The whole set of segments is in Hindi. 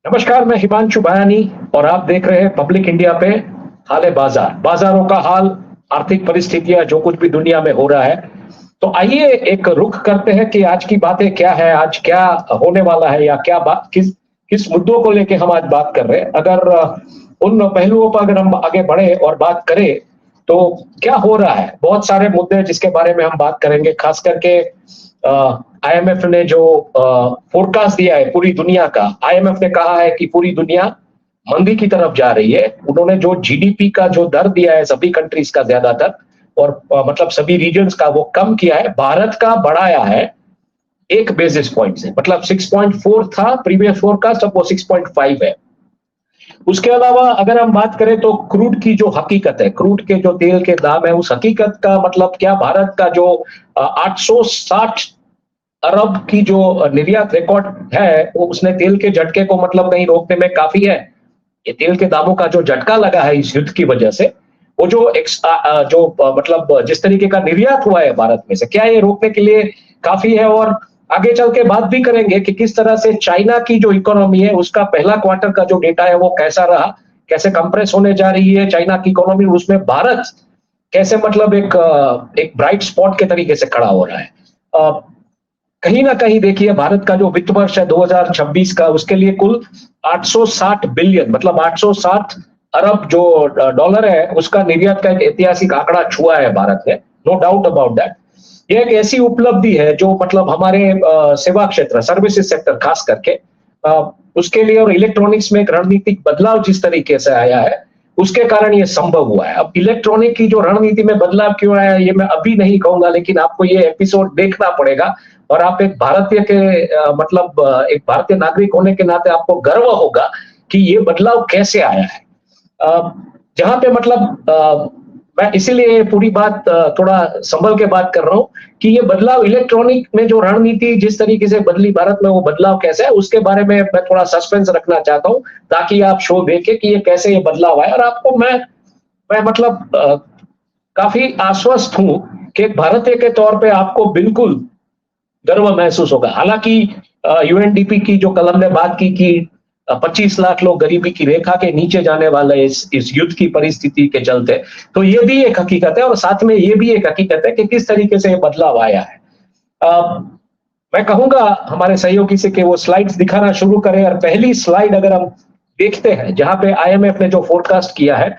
नमस्कार, मैं हिमांशु बयानी और आप देख रहे हैं पब्लिक इंडिया पे हाल बाजार। बाजारों का हाल, आर्थिक परिस्थितियां, जो कुछ भी दुनिया में हो रहा है। तो आइए एक रुख करते हैं कि आज की बातें क्या है, आज क्या होने वाला है, या क्या बात किस किस मुद्दों को लेके हम आज बात कर रहे हैं। अगर उन पहलुओं पर अगर हम आगे बढ़े और बात करें तो क्या हो रहा है, बहुत सारे मुद्दे हैं जिसके बारे में हम बात करेंगे। खास करके आईएमएफ ने जो फोरकास्ट दिया है पूरी दुनिया का, आईएमएफ ने कहा है कि पूरी दुनिया मंदी की तरफ जा रही है। उन्होंने जो जीडीपी का जो दर दिया है सभी कंट्रीज का ज्यादातर, और मतलब सभी रीजन्स का, वो कम किया है। भारत का बढ़ाया है 1 बेसिस पॉइंट से, मतलब 6.4 था प्रीवियस फोरकास्ट, अब वो 6.5 है। उसके अलावा अगर हम बात करें तो क्रूड की जो हकीकत है, क्रूड के जो तेल के दाम है, उस हकीकत का मतलब क्या, भारत का जो 860 अरब की जो निर्यात रिकॉर्ड है, वो उसने तेल के झटके को मतलब कहीं रोकने में काफी है। ये तेल के दामों का जो झटका लगा है इस युद्ध की वजह से, वो मतलब जिस तरीके का निर्यात हुआ है भारत में से, क्या ये रोकने के लिए काफी है। और आगे चल के बात भी करेंगे कि किस तरह से चाइना की जो इकोनॉमी है उसका पहला क्वार्टर का जो डेटा है वो कैसा रहा, कैसे कंप्रेस होने जा रही है चाइना की इकोनॉमी, उसमें भारत कैसे मतलब एक ब्राइट स्पॉट के तरीके से खड़ा हो रहा है। कहीं ना कहीं देखिए, भारत का जो वित्त वर्ष है 2026 का, उसके लिए कुल 860 बिलियन, मतलब 860 अरब जो डॉलर है, उसका निर्यात का एक ऐतिहासिक आंकड़ा छुआ है भारत ने। No doubt about that. ये एक ऐसी उपलब्धि है जो मतलब हमारे सेवा क्षेत्र, सर्विसेज सेक्टर खास करके, उसके लिए, और इलेक्ट्रॉनिक्स में एक रणनीतिक बदलाव जिस तरीके से आया है, उसके कारण ये संभव हुआ है। अब इलेक्ट्रॉनिक की जो रणनीति में बदलाव क्यों आया है ये मैं अभी नहीं कहूंगा, लेकिन आपको ये एपिसोड देखना पड़ेगा। और आप एक भारतीय के मतलब एक भारतीय नागरिक होने के नाते आपको गर्व होगा कि ये बदलाव कैसे आया है। जहां पे मतलब मैं इसीलिए पूरी बात थोड़ा संभल के बात कर रहा हूं कि ये बदलाव इलेक्ट्रॉनिक में जो रणनीति जिस तरीके से बदली भारत में, वो बदलाव कैसे है, उसके बारे में मैं थोड़ा सस्पेंस रखना चाहता हूं, ताकि आप शो देखें कि ये कैसे ये बदलाव आया। और आपको मैं मतलब काफी आश्वस्त हूं कि एक भारतीय के तौर पे आपको बिल्कुल गर्व महसूस होगा। हालांकि यूएनडीपी की जो कल हमने बात की कि 25 लाख लोग गरीबी की रेखा के नीचे जाने वाले इस युद्ध की परिस्थिति के चलते, तो ये भी एक हकीकत है। और साथ में ये भी एक हकीकत है कि किस तरीके से ये बदलाव आया है। मैं कहूंगा हमारे सहयोगी से कि वो स्लाइड्स दिखाना शुरू करें। और पहली स्लाइड अगर हम देखते हैं, जहां पे आईएमएफ ने जो फोरकास्ट किया है,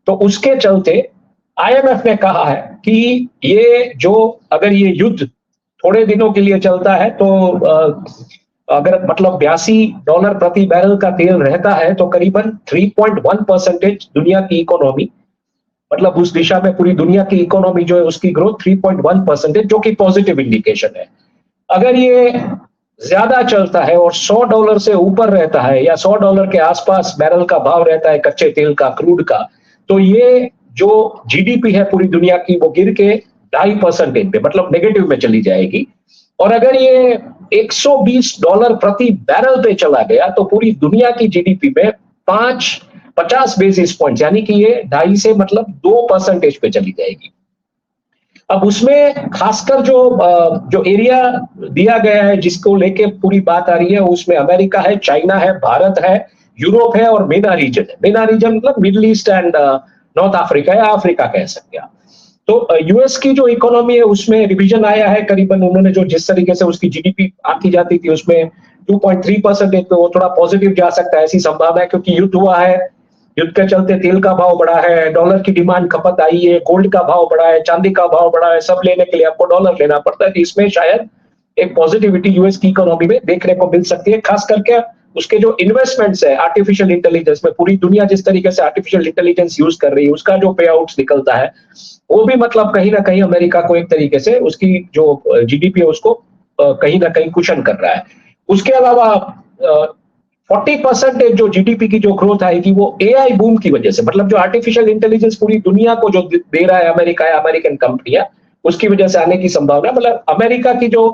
तो उसके चलते आईएमएफ ने कहा है कि ये जो, अगर ये युद्ध थोड़े दिनों के लिए चलता है तो अगर मतलब $82 प्रति बैरल का तेल रहता है, तो करीबन 3.1% दुनिया की इकोनॉमी, मतलब उस दिशा में पूरी दुनिया की इकोनॉमी जो है उसकी ग्रोथ 3.1%, जो कि पॉजिटिव इंडिकेशन है। अगर ये ज्यादा चलता है और $100 से ऊपर रहता है, या $100 के आसपास बैरल का भाव रहता है कच्चे तेल का, क्रूड का, तो ये जो जीडीपी है पूरी दुनिया की, वो गिर के 2.5% पे, मतलब नेगेटिव में चली जाएगी। और अगर ये $120 प्रति बैरल पे चला गया, तो पूरी दुनिया की जीडीपी में 50 बेसिस पॉइंट, यानी कि ये 2.5 से मतलब 2% पे चली जाएगी। अब उसमें खासकर जो एरिया दिया गया है जिसको लेके पूरी बात आ रही है, उसमें अमेरिका है, चाइना है, भारत है, यूरोप है, और मेना रीजन है। मेना रीजन मतलब middle east and north Africa या अफ्रीका कह सकते हैं आप। तो यूएस की जो इकोनॉमी है उसमें रिवीजन आया है करीबन, उन्होंने जो जिस तरीके से उसकी जीडीपी आती जाती थी उसमें 2.3%, तो वो थोड़ा पॉजिटिव जा सकता है, ऐसी संभावना है। क्योंकि युद्ध हुआ है, युद्ध के चलते तेल का भाव बढ़ा है, डॉलर की डिमांड खपत आई है, गोल्ड का भाव बढ़ा है, चांदी का भाव बढ़ा है, सब लेने के लिए आपको डॉलर लेना पड़ता है। तो इसमें शायद एक पॉजिटिविटी यूएस की इकोनॉमी में देखने को मिल सकती है। खास करके उसके जो इन्वेस्टमेंट्स है आर्टिफिशियल इंटेलिजेंस में, पूरी दुनिया जिस तरीके से आर्टिफिशियल इंटेलिजेंस यूज कर रही है, उसका जो पे आउट निकलता है, वो भी मतलब कहीं ना कहीं अमेरिका को एक तरीके से उसकी जो जीडीपी है उसको कहीं ना कहीं कुशन कर रहा है। उसके अलावा 40% जो जीडीपी की जो ग्रोथ आएगी वो एआई बूम की वजह से, मतलब जो आर्टिफिशियल इंटेलिजेंस पूरी दुनिया को जो दे रहा है अमेरिका या अमेरिकन कंपनियां, उसकी वजह से आने की संभावना। मतलब अमेरिका की जो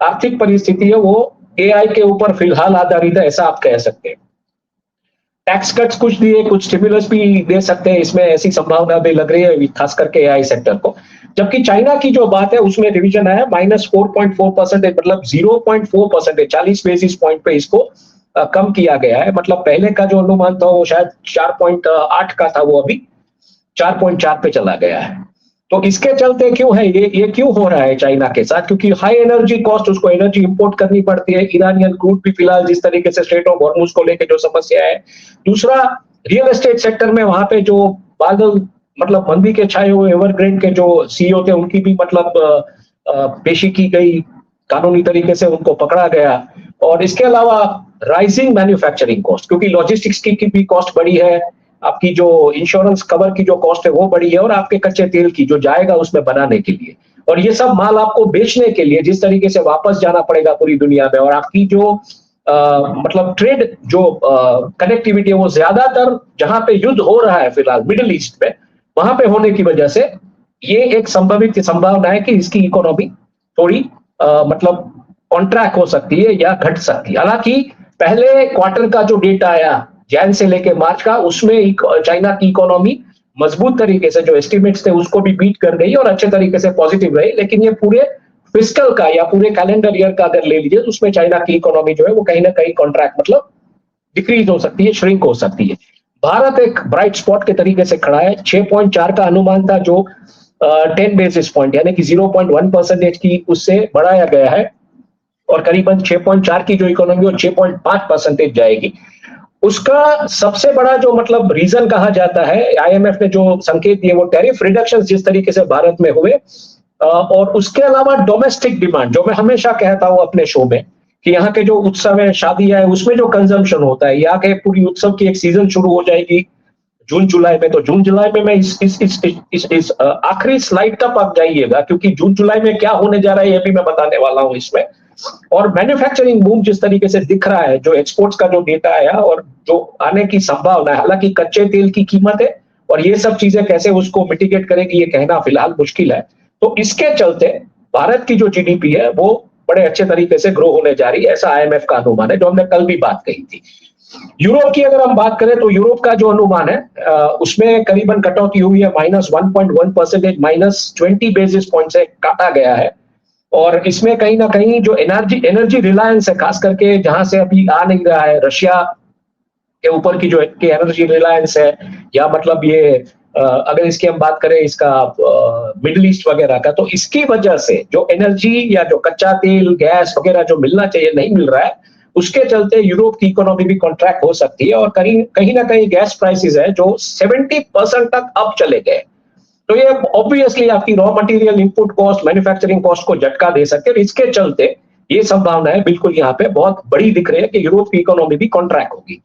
आर्थिक परिस्थिति है वो एआई के ऊपर फिलहाल आधारित है, ऐसा आप कह सकते हैं। टैक्स कट्स कुछ दिए, कुछ स्टिमुलस भी दे सकते हैं, इसमें ऐसी संभावना भी लग रही है खास करके एआई सेक्टर को। जबकि चाइना की जो बात है उसमें रिवीजन आया -4.4%, मतलब 0.4%, 40 बेसिस पॉइंट पे इसको कम किया गया है। मतलब पहले का जो अनुमान था वो शायद 4.8 का था, वो अभी 4.4 पे चला गया है। तो इसके चलते क्यों है ये क्यों हो रहा है चाइना के साथ? क्योंकि हाई एनर्जी कॉस्ट, उसको एनर्जी इंपोर्ट करनी पड़ती है। ईरानियन क्रूड भी फिलहाल जिस तरीके से स्ट्रेट ऑफ हॉर्मुज को लेकर जो समस्या है। दूसरा, रियल एस्टेट सेक्टर में वहां पे जो बादल, मतलब मंदी के छाए हुए एवरग्रेंड के जो सीईओ थे, उनकी भी मतलब पेशी की गई, कानूनी तरीके से उनको पकड़ा गया। और इसके अलावा राइजिंग मैन्युफैक्चरिंग कॉस्ट, क्योंकि लॉजिस्टिक्स की भी कॉस्ट बढ़ी है, आपकी जो इंश्योरेंस कवर की जो कॉस्ट है वो बढ़ी है, और आपके कच्चे तेल की जो जाएगा उसमें बनाने के लिए, और ये सब माल आपको बेचने के लिए जिस तरीके से वापस जाना पड़ेगा पूरी दुनिया में, और आपकी जो मतलब ट्रेड जो कनेक्टिविटी है वो ज्यादातर जहां पे युद्ध हो रहा है फिलहाल मिडिल ईस्ट में, वहां पे होने की वजह से ये एक संभावित संभावना है कि इसकी इकोनॉमी थोड़ी मतलब कॉन्ट्रैक्ट हो सकती है या घट सकती है। हालांकि पहले क्वार्टर का जो डेटा आया जैन से लेके मार्च का, उसमें चाइना की इकोनॉमी मजबूत तरीके से जो एस्टिमेट्स थे उसको भी बीट कर गई और अच्छे तरीके से पॉजिटिव रही। लेकिन ये पूरे फिस्कल का या पूरे कैलेंडर ईयर का अगर ले लीजिए तो उसमें चाइना की इकोनॉमी जो है वो कहीं ना कहीं कॉन्ट्रैक्ट मतलब डिक्रीज हो सकती है, श्रिंक हो सकती है। भारत एक ब्राइट स्पॉट के तरीके से खड़ा है। 6.4 का अनुमान था जो 10 बेसिस पॉइंट यानी कि 0.1% की उससे बढ़ाया गया है, और करीबन 6.4 की जो इकोनॉमी वो 6.5% जाएगी। उसका सबसे बड़ा जो मतलब रीजन कहा जाता है, आईएमएफ ने जो संकेत दिए वो टैरिफ रिडक्शन जिस तरीके से भारत में हुए, और उसके अलावा डोमेस्टिक डिमांड, जो मैं हमेशा कहता हूं अपने शो में कि यहाँ के जो उत्सव है, शादी है, उसमें जो कंजम्पशन होता है, यहाँ के पूरी उत्सव की एक सीजन शुरू हो जाएगी जून जुलाई में। तो जून जुलाई में मैं इस आखिरी स्लाइड तक आप जाइएगा, क्योंकि जून जुलाई में क्या होने जा रहा है ये भी मैं बताने वाला हूं इसमें। और मैन्युफैक्चरिंग बूम जिस तरीके से दिख रहा है, जो एक्सपोर्ट्स का जो डेटा आया और जो आने की संभावना है, हालांकि कच्चे तेल की कीमत है और ये सब चीजें कैसे उसको मिटिगेट करेगी ये कहना फिलहाल मुश्किल है। तो इसके चलते भारत की जो जीडीपी है वो बड़े अच्छे तरीके से ग्रो होने जा रही है, ऐसा आईएमएफ का अनुमान है, जो हमने कल भी बात कही थी। यूरोप की अगर हम बात करें तो यूरोप का जो अनुमान है उसमें करीबन कटौती हुई है, -1.1%, -20 बेसिस पॉइंट से काटा गया है। और इसमें कहीं ना कहीं जो एनर्जी रिलायंस है, खास करके जहां से अभी आ नहीं रहा है, रशिया के ऊपर की जो एनर्जी रिलायंस है, या मतलब ये अगर इसकी हम बात करें इसका मिडिल ईस्ट वगैरह का, तो इसकी वजह से जो एनर्जी या जो कच्चा तेल गैस वगैरह जो मिलना चाहिए नहीं मिल रहा है, उसके चलते यूरोप की इकोनॉमी भी कॉन्ट्रैक्ट हो सकती है। और कहीं ना कहीं गैस प्राइसेस है जो 70% तक अब चले गए, तो ये ऑब्वियसली आपकी raw material input cost, manufacturing cost को झटका दे सकते हैं। इसके चलते ये संभावना है बिल्कुल यहाँ पे बहुत बड़ी दिख रही है कि यूरोप की इकोनॉमी भी कॉन्ट्रैक्ट होगी।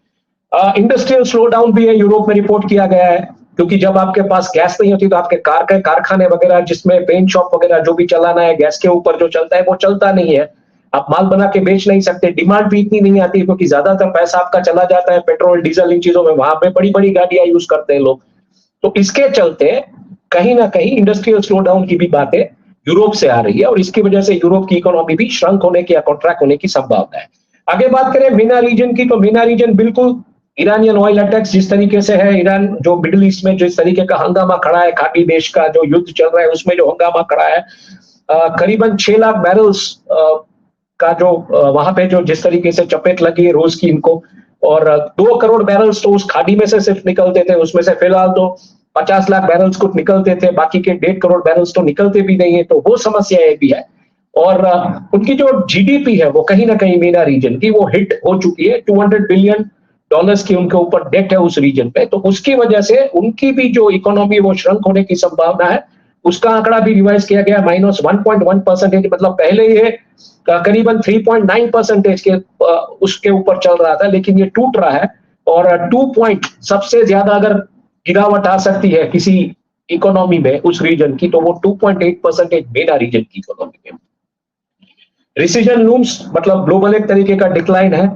इंडस्ट्रियल स्लो डाउन भी है यूरोप में रिपोर्ट किया गया है, क्योंकि जब आपके पास गैस नहीं होती तो आपके कारखाने वगैरह, जिसमें पेंट शॉप वगैरह जो भी चलाना है, गैस के ऊपर जो चलता है वो चलता नहीं है, आप माल बना के बेच नहीं सकते, डिमांड भी इतनी नहीं आती क्योंकि ज्यादातर पैसा आपका चला जाता है पेट्रोल डीजल इन चीजों में, वहां पे बड़ी बड़ी गाड़ियां यूज करते हैं लोग। तो इसके चलते कहीं ना कहीं इंडस्ट्रियल स्लो डाउन की भी बातें यूरोप से आ रही है, और इसकी वजह से यूरोप की इकोनॉमी भी श्रंक होने की या कॉन्ट्रैक्ट होने की संभावना है। आगे बात करें मीना रीजन की, तो मीना रीजन बिल्कुल ईरानियन ऑयल अटैक्स जिस तरीके से है, ईरान जो मिडिल ईस्ट में जिस तरीके का हंगामा खड़ा है, खाड़ी देश का जो युद्ध चल रहा है उसमें जो हंगामा खड़ा है, करीबन 6 लाख बैरल्स का जो वहां पे जो जिस तरीके से चपेट लगी है रोज की इनको, और 2 करोड़ बैरल्स तो उस खाड़ी में से सिर्फ निकलते थे, उसमें से फिलहाल तो 50 लाख बैरल्स कुछ निकलते थे, बाकी के 1.5 करोड़ बैरल्स तो निकलते भी नहीं है, तो वो समस्या ये भी है। और उनकी जो जीडीपी है वो कहीं ना कहीं मीना रीजन की वो हिट हो चुकी है, $200 बिलियन की उनके ऊपर डेट है उस रीजन पे, तो उसकी वजह से उनकी भी जो इकोनॉमी वो श्रंक होने की संभावना है। उसका आंकड़ा भी रिवाइज किया गया, -1.1%, मतलब पहले ये करीबन 3.9% के उसके ऊपर चल रहा था, लेकिन ये टूट रहा है। और 2 पॉइंट सबसे ज्यादा अगर गिरावट आ सकती है किसी इकोनॉमी में उस रीजन की, तो वो 2.8% मीना रीजन की इकोनॉमी में। रिसीजन लूम्स, मतलब ग्लोबल एक तरीके का डिक्लाइन है।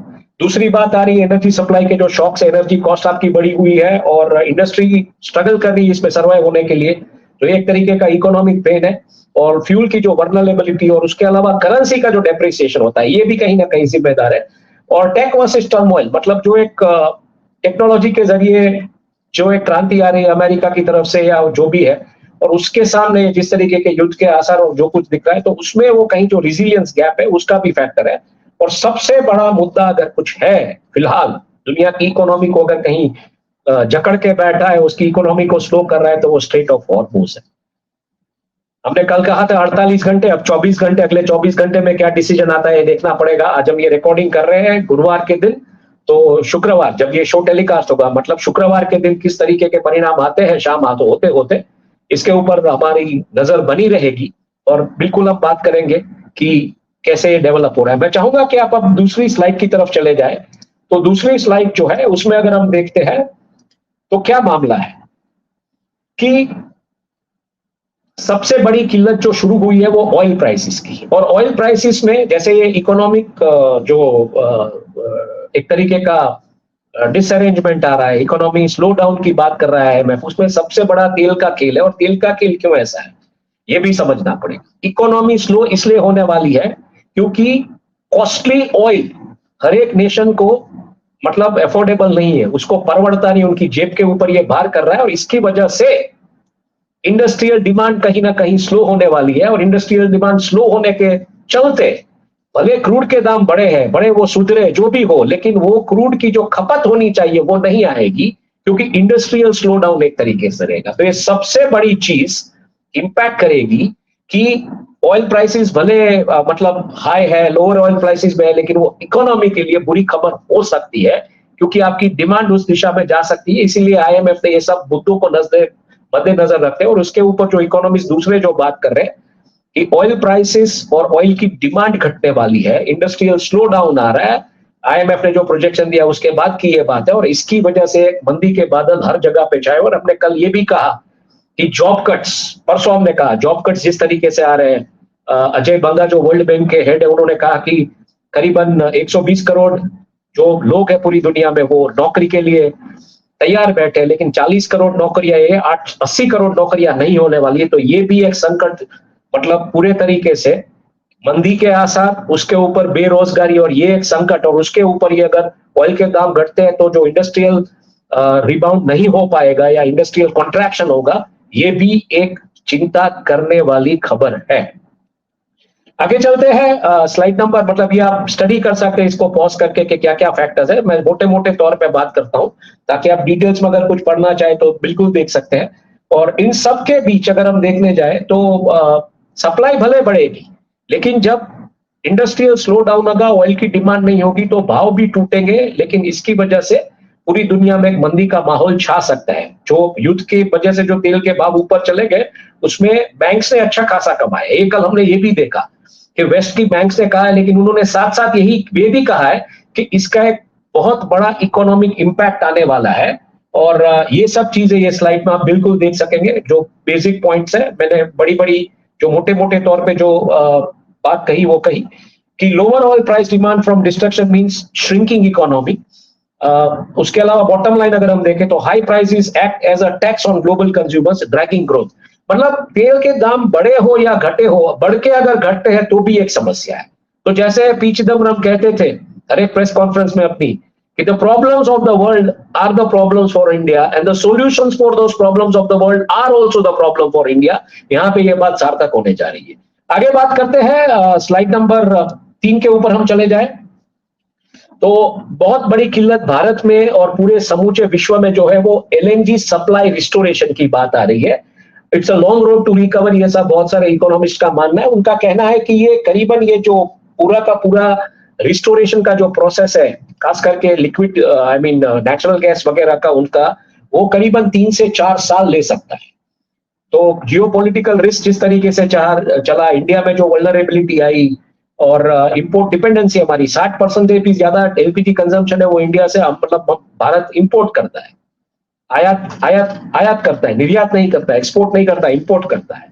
दूसरी बात आ रही है एनर्जी सप्लाई के जो शॉक्स, एनर्जी कॉस्ट आपकी बढ़ी हुई है और इंडस्ट्री स्ट्रगल कर रही है इसमें सर्वाइव होने के लिए, तो एक तरीके का इकोनॉमिक पेन है। और फ्यूल की जो वर्नरेबिलिटी और उसके अलावा करेंसी का जो डेप्रिसिएशन होता है, ये भी कहीं ना कहीं जिम्मेदार है। और टेक वर्सेस टर्मोइल, मतलब जो एक टेक्नोलॉजी के जरिए जो एक क्रांति आ रही है अमेरिका की तरफ से या जो भी है, और उसके सामने जिस तरीके के युद्ध के आसार और जो कुछ दिख रहा है, तो उसमें वो कहीं जो रिजिलियंस गैप है उसका भी फैक्टर है। और सबसे बड़ा मुद्दा अगर कुछ है फिलहाल दुनिया की इकोनॉमी को अगर कहीं जकड़ के बैठा है, उसकी इकोनॉमी को स्लो कर रहा है, तो वो स्ट्रेट ऑफ हॉर्मुज है। हमने कल कहा था 48 घंटे, अब 24 घंटे, अगले 24 घंटे में क्या डिसीजन आता है ये देखना पड़ेगा। आज हम ये रिकॉर्डिंग कर रहे हैं गुरुवार के दिन, तो शुक्रवार जब ये शो टेलीकास्ट होगा, मतलब शुक्रवार के दिन किस तरीके के परिणाम आते हैं शाम होते होते, इसके ऊपर हमारी नजर बनी रहेगी और बिल्कुल अब बात करेंगे कि कैसे ये डेवलप हो रहा है। मैं चाहूंगा कि आप अब दूसरी स्लाइड की तरफ चले जाए। तो दूसरी स्लाइड जो है उसमें अगर हम देखते हैं तो क्या मामला है कि सबसे बड़ी किल्लत जो शुरू हुई है वो ऑयल प्राइसेस की, और ऑयल प्राइसेस में जैसे ये इकोनॉमिक जो एक तरीके का डिसअरेंजमेंट आ रहा है, इकोनॉमी स्लो डाउन की बात कर रहा है IMF, उसमें सबसे बड़ा तेल का खेल है। और तेल का खेल क्यों ऐसा है ये भी समझना पड़ेगा। इकोनॉमी स्लो इसलिए होने वाली है क्योंकि कॉस्टली ऑयल हर एक नेशन को मतलब अफोर्डेबल नहीं है, उसको परवड़ता नहीं, उनकी जेब के ऊपर ये भार कर रहा है, और इसकी वजह से इंडस्ट्रियल डिमांड कहीं ना कहीं स्लो होने वाली है। और इंडस्ट्रियल डिमांड स्लो होने के चलते भले क्रूड के दाम बढ़े हैं, बड़े वो सुधरे जो भी हो, लेकिन वो क्रूड की जो खपत होनी चाहिए वो नहीं आएगी क्योंकि इंडस्ट्रियल स्लो डाउन एक तरीके से रहेगा। तो ये सबसे बड़ी चीज इंपैक्ट करेगी कि ऑयल प्राइसेस भले मतलब हाई है, लोअर ऑयल प्राइसेस में है, लेकिन वो इकोनॉमी के लिए बुरी खबर हो सकती है क्योंकि आपकी डिमांड उस दिशा में जा सकती है। इसीलिए IMF ने ये सब मुद्दों को मद्देनजर रखते हैं। और उसके ऊपर जो इकोनॉमिस्ट दूसरे जो बात कर रहे हैं कि ऑयल प्राइसेस और ऑयल की डिमांड घटने वाली है, इंडस्ट्रियल स्लो डाउन आ रहा है, IMF ने जो प्रोजेक्शन दिया उसके बाद की ये बात है, और इसकी वजह से मंदी के बादल हर जगह पे छाए। और हमने कल ये भी कहा कि जॉब कट्स, परसों हमने कहा जॉब कट्स जिस तरीके से आ रहे हैं, अजय बंगा जो वर्ल्ड बैंक के हेड है उन्होंने कहा कि करीबन 120 करोड़ जो लोग हैं पूरी दुनिया में वो नौकरी के लिए तैयार बैठे, लेकिन 40 करोड़ नौकरियां, ये 80 करोड़ नौकरियां नहीं होने वाली है। तो ये भी एक संकट, मतलब पूरे तरीके से मंदी के आसार, उसके ऊपर बेरोजगारी और ये एक संकट, और उसके ऊपर ये अगर ऑयल के दाम घटते हैं तो जो इंडस्ट्रियल रिबाउंड नहीं हो पाएगा या इंडस्ट्रियल कॉन्ट्रैक्शन होगा, ये भी एक चिंता करने वाली खबर है। आगे चलते हैं स्लाइड नंबर, मतलब ये आप स्टडी कर सकते हैं इसको पॉज करके कि क्या क्या फैक्टर्स है। मैं मोटे मोटे तौर पे बात करता हूं ताकि आप डिटेल्स में अगर कुछ पढ़ना चाहे तो बिल्कुल देख सकते हैं। और इन सब के बीच अगर हम देखने जाए तो सप्लाई भले बढ़ेगी, लेकिन जब इंडस्ट्रियल स्लो डाउन होगा, ऑयल की डिमांड नहीं होगी, तो भाव भी टूटेंगे, लेकिन इसकी वजह से पूरी दुनिया में एक मंदी का माहौल छा सकता है। जो युद्ध की वजह से जो तेल के भाव ऊपर चले गए उसमें बैंक्स ने अच्छा खासा कमाया। एक कल हमने ये भी देखा कि वेस्ट की बैंक्स ने कहा है, लेकिन उन्होंने साथ साथ ये भी कहा है कि इसका एक बहुत बड़ा इकोनॉमिक इंपैक्ट आने वाला है। और ये सब चीजें ये स्लाइड में आप बिल्कुल देख सकेंगे। जो बेसिक पॉइंट्स है, मैंने बड़ी बड़ी जो मोटे मोटे तौर पे जो बात कही वो कही कि lower oil price demand from destruction means shrinking economy. उसके अलावा बॉटम लाइन अगर हम देखें तो high prices act as a tax on global consumers dragging growth. मतलब तेल के दाम बढ़े हो या घटे हो, बढ़ के अगर घटते हैं तो भी एक समस्या है। तो जैसे पी चिदम्बरम कहते थे हर एक प्रेस कॉन्फ्रेंस में अपनी कि the problems of the world are the problems for India and the solutions for those problems of the world are also the problem for India. यहाँ पे ये बात सार्थक होने जा रही है। आगे बात करते हैं, स्लाइड नंबर 3 के ऊपर हम चले जाए। तो बहुत बड़ी किल्लत भारत में और पूरे समूचे विश्व में जो है वो LNG सप्लाई रिस्टोरेशन की बात आ रही है। It's a long road to recover, ये सब बहुत सारे इकोनॉमिस्ट का मानना है। उनका कहना है कि ये करीबन ये जो पूरा का पूरा रिस्टोरेशन का जो प्रोसेस है, खास करके liquid I mean natural gas वगैरह का, उनका वो करीबन 3 से 4 साल ले सकता है। तो जियोपॉलिटिकल रिस्क जिस तरीके से चला, इंडिया में जो वल्नरेबिलिटी आई और इंपोर्ट डिपेंडेंसी, हमारी 60% भी ज्यादा LPG कंजम्पशन है वो इंडिया से, मतलब भारत इंपोर्ट करता है, आयात करता है, निर्यात नहीं करता, एक्सपोर्ट नहीं करता, इंपोर्ट करता है।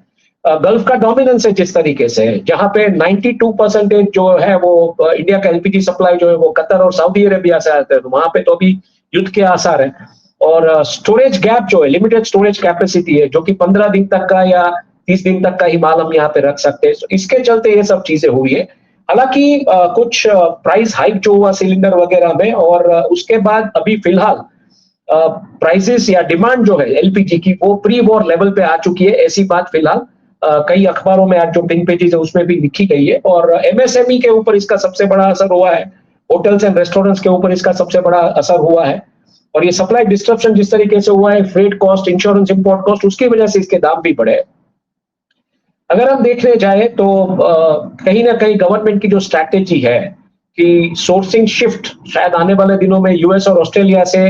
गल्फ का डोमिनेंस है जिस तरीके से, जहां पे 92% जो है वो इंडिया का LPG सप्लाई जो है वो कतर और सऊदी अरेबिया से आता है, तो वहां पे तो अभी युद्ध के आसार है। और स्टोरेज गैप जो है, लिमिटेड स्टोरेज कैपेसिटी है, जो कि 15 दिन तक का या 30 दिन तक का ही माल हम यहाँ पे रख सकते हैं। तो इसके चलते ये सब चीजें हुई है। हालांकि कुछ प्राइस हाइक जो हुआ सिलेंडर वगैरह में, और उसके बाद अभी फिलहाल प्राइसेस या डिमांड जो है LPG की वो प्री वॉर लेवल पे आ चुकी है, ऐसी बात फिलहाल कई अखबारों में आज जो पिंक पेजेस है उसमें भी लिखी गई है, और एमएसएमई के ऊपर इसका सबसे बड़ा असर हुआ है, होटल्स एंड रेस्टोरेंट्स के ऊपर इसका सबसे बड़ा असर हुआ है। और ये सप्लाई डिस्ट्रप्शन जिस तरीके से हुआ है, freight cost, insurance, import cost, उसकी वजह से इसके दाम भी बढ़े। अगर हम देखने जाए तो कहीं ना कहीं गवर्नमेंट की जो स्ट्रैटेजी है कि सोर्सिंग शिफ्ट, शायद आने वाले दिनों में यूएस और ऑस्ट्रेलिया से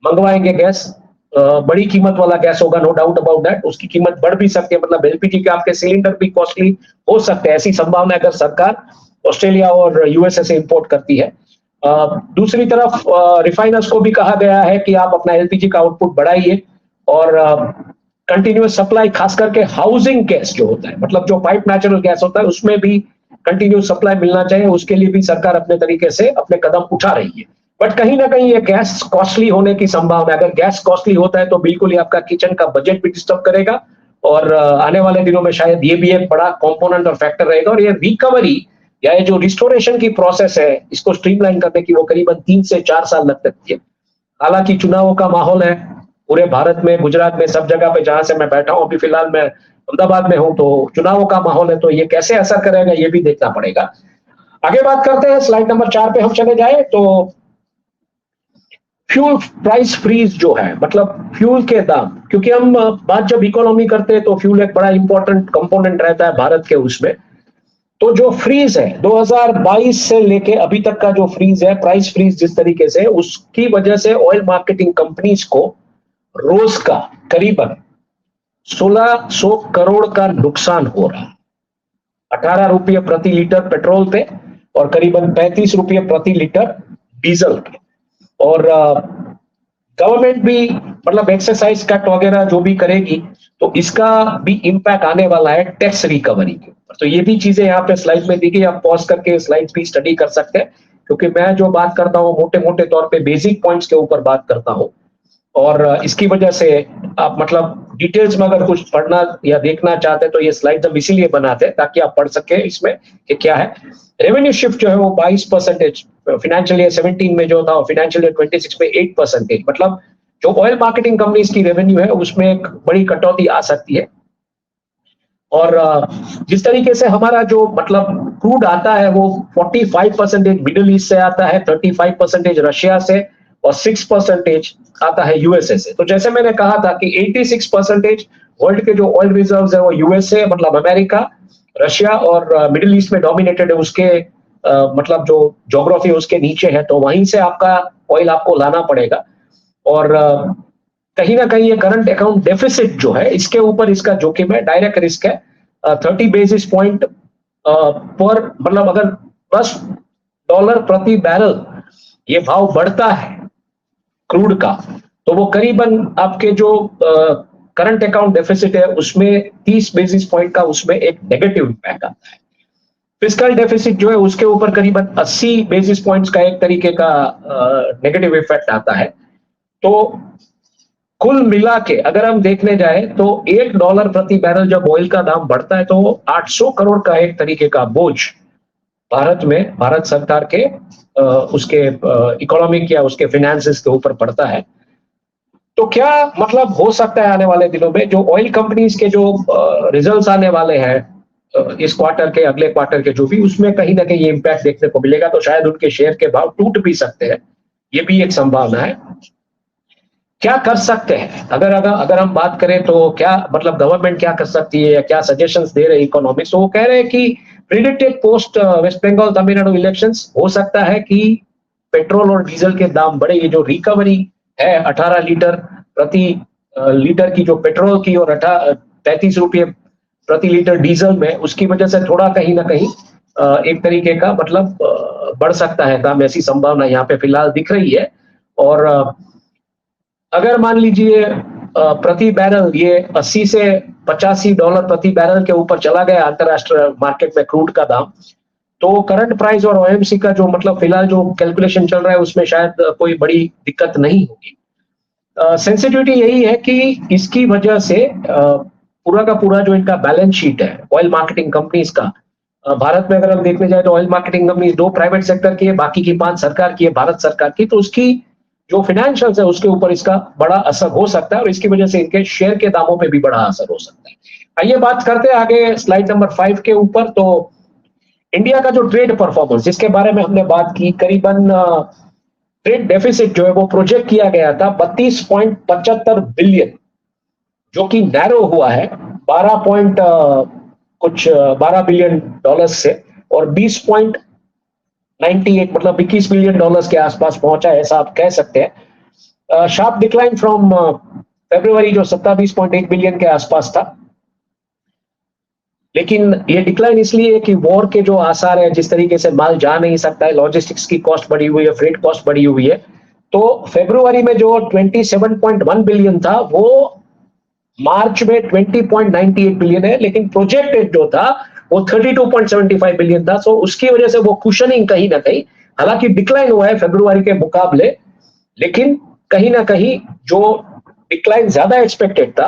मंगवाएंगे गैस, बड़ी कीमत वाला गैस होगा, नो डाउट अबाउट दैट। उसकी कीमत बढ़ भी सकती है, मतलब एलपीजी के आपके सिलेंडर भी कॉस्टली हो सकते हैं, ऐसी संभावना अगर सरकार ऑस्ट्रेलिया और यूएसए से इंपोर्ट करती है। दूसरी तरफ रिफाइनर्स को भी कहा गया है कि आप अपना एलपीजी का आउटपुट बढ़ाइए, और कंटिन्यूअस सप्लाई, खास करके हाउसिंग गैस जो होता है, मतलब जो पाइप नेचुरल गैस होता है, उसमें भी कंटिन्यूअस सप्लाई मिलना चाहिए। उसके लिए भी सरकार अपने तरीके से अपने कदम उठा रही है। बट कहीं ना कहीं ये गैस कॉस्टली होने की संभावना है। अगर गैस कॉस्टली होता है तो बिल्कुल ही आपका किचन का बजट भी डिस्टर्ब करेगा, और आने वाले दिनों में शायद ये भी एक बड़ा कंपोनेंट और फैक्टर रहेगा। और ये रिकवरी या ये जो रिस्टोरेशन की प्रोसेस है, इसको स्ट्रीमलाइन करने की, वो करीबन 3 से 4 साल लग सकती है। हालांकि चुनावों का माहौल है पूरे भारत में, गुजरात में, सब जगह पे जहां से मैं बैठा हूं, अभी फिलहाल मैं अहमदाबाद में हूं, तो चुनावों का माहौल है, तो ये कैसे असर करेगा ये भी देखना पड़ेगा। आगे बात करते हैं, स्लाइड नंबर 4 पे हम चले जाए तो फ्यूल प्राइस फ्रीज जो है, मतलब फ्यूल के दाम, क्योंकि हम बात जब इकोनॉमी करते हैं तो फ्यूल एक बड़ा इंपॉर्टेंट कंपोनेंट रहता है भारत के उसमें। तो जो फ्रीज है 2022 से लेके अभी तक का जो फ्रीज है, प्राइस फ्रीज जिस तरीके से, उसकी वजह से ऑयल मार्केटिंग कंपनीज को रोज का करीबन 1600 करोड़ का नुकसान हो रहा है। 18 रुपये प्रति लीटर पेट्रोल पे और करीबन 35 रुपये प्रति लीटर डीजल पे। और गवर्नमेंट भी मतलब एक्सरसाइज कट वगैरह जो भी करेगी, तो इसका भी इंपैक्ट आने वाला है टैक्स रिकवरी के ऊपर। तो ये भी चीजें यहाँ पे स्लाइड में दी गई, आप पॉज करके स्लाइड भी स्टडी कर सकते हैं, क्योंकि मैं जो बात करता हूँ मोटे मोटे तौर पे बेसिक पॉइंट्स के ऊपर बात करता हूँ। और इसकी वजह से आप मतलब डिटेल्स में अगर कुछ पढ़ना या देखना चाहते हैं तो ये स्लाइड हम इसीलिए बनाते हैं ताकि आप पढ़ सके इसमें कि क्या है। रेवेन्यू शिफ्ट जो है वो 22%, फाइनेंशियल ईयर 17 में जो था, और फाइनेंशियल ईयर 26 में 8%, मतलब जो ऑयल मार्केटिंग कंपनीज की रेवेन्यू है उसमें एक बड़ी कटौती आ सकती है। और जिस तरीके से हमारा जो मतलब क्रूड आता है वो 45% मिडिल ईस्ट से आता है, 35% रशिया से, और 6% आता है यूएसए से। तो जैसे मैंने कहा था कि 86% वर्ल्ड के जो ऑयल रिजर्व्स है वो यूएसए, मतलब अमेरिका, रशिया और मिडिल ईस्ट में डोमिनेटेड है। उसके मतलब जो ज्योग्राफी उसके नीचे है, तो वहीं से आपका ऑयल आपको लाना पड़ेगा। और कहीं ना कहीं ये करंट अकाउंट डेफिसिट जो है, इसके ऊपर इसका जोखिम है, डायरेक्ट रिस्क है। 30 बेसिस पॉइंट पर, मतलब अगर $10 प्रति बैरल ये भाव बढ़ता है क्रूड का, तो वो करीबन आपके जो करंट अकाउंट डेफिसिट है उसमें 30 बेसिस पॉइंट का उसमें एक नेगेटिव इम्पैक्ट आता है। फिस्कल डेफिसिट जो है उसके ऊपर करीबन 80 बेसिस पॉइंट्स का एक तरीके का नेगेटिव इफेक्ट आता है। तो कुल मिला के अगर हम देखने जाए तो $1 प्रति बैरल जब ऑयल का दाम बढ़ता है तो 800 करोड़ का एक तरीके का बोझ भारत में, भारत सरकार के उसके इकोनॉमिक या उसके फाइनेंसेस के ऊपर पड़ता है। तो क्या मतलब हो सकता है आने वाले दिनों में, जो ऑयल कंपनीज के जो रिजल्ट्स आने वाले हैं इस क्वार्टर के, अगले क्वार्टर के जो भी, उसमें कहीं ना कहीं ये इंपैक्ट देखने को मिलेगा। तो शायद उनके शेयर के भाव टूट भी सकते हैं, ये भी एक संभावना है। क्या कर सकते हैं अगर अगर अगर हम बात करें तो क्या मतलब गवर्नमेंट क्या कर सकती है या क्या सजेशंस दे रहे इकोनॉमिक्स? तो वो कह रहे हैं कि predicted post West Bengal Tamil Nadu elections हो सकता है कि पेट्रोल और डीजल के दाम बढ़े। ये जो रिकवरी है 18 लीटर प्रति लीटर की जो पेट्रोल की और 33 रुपये प्रति लीटर डीजल में, उसकी वजह से थोड़ा कहीं ना कहीं एक तरीके का मतलब बढ़ सकता है दाम, ऐसी संभावना यहाँ पे फिलहाल दिख रही है। और अगर मान लीजिए प्रति बैरल ये 80 से $85 प्रति बैरल के ऊपर चला गया अंतरराष्ट्रीय मार्केट में क्रूड का दाम, तो करंट प्राइस और ओएमसी का जो मतलब फिलहाल जो कैलकुलेशन चल रहा है उसमें शायद कोई बड़ी दिक्कत नहीं होगी। सेंसिटिविटी यही है कि इसकी वजह से पूरा का पूरा जो इनका बैलेंस शीट है ऑयल मार्केटिंग कंपनीज का, भारत में अगर हम देखने जाए तो oil marketing company 2 private sector की है, बाकी की 5 सरकार की है, भारत सरकार की। तो उसकी जो फाइनेंशियल्स है उसके ऊपर इसका बड़ा असर हो सकता है, और इसकी वजह से इनके शेयर के दामों पे भी बड़ा असर हो सकता है। आइए बात करते हैं आगे स्लाइड नंबर 5 के ऊपर। तो इंडिया का जो ट्रेड परफॉर्मेंस जिसके बारे में हमने बात की, करीबन ट्रेड डेफिसिट जो है वो प्रोजेक्ट किया गया था 32.75 बिलियन, जो कि नैरो हुआ है 12 बिलियन डॉलर्स से, और 20.98 मतलब 21 बिलियन डॉलर्स के आसपास पहुंचा है, ऐसा आप कह सकते हैं। शार्प डिक्लाइन फ्रॉम फरवरी जो 27.1 बिलियन के आसपास था। लेकिन ये डिक्लाइन इसलिए है कि वॉर के जो आसार है, जिस तरीके से माल जा नहीं सकता है, लॉजिस्टिक्स की कॉस्ट बढ़ी हुई है, फ्रेट कॉस्ट बढ़ी हुई है। तो फरवरी में जो 27.1 बिलियन था वो मार्च में 20.98 बिलियन है, लेकिन प्रोजेक्टेड जो था वो 32.75 बिलियन था। सो उसकी वजह से वो कुशनिंग कहीं ना कहीं, हालांकि डिक्लाइन हुआ है फरवरी के मुकाबले, लेकिन कहीं ना कहीं जो डिक्लाइन ज्यादा एक्सपेक्टेड था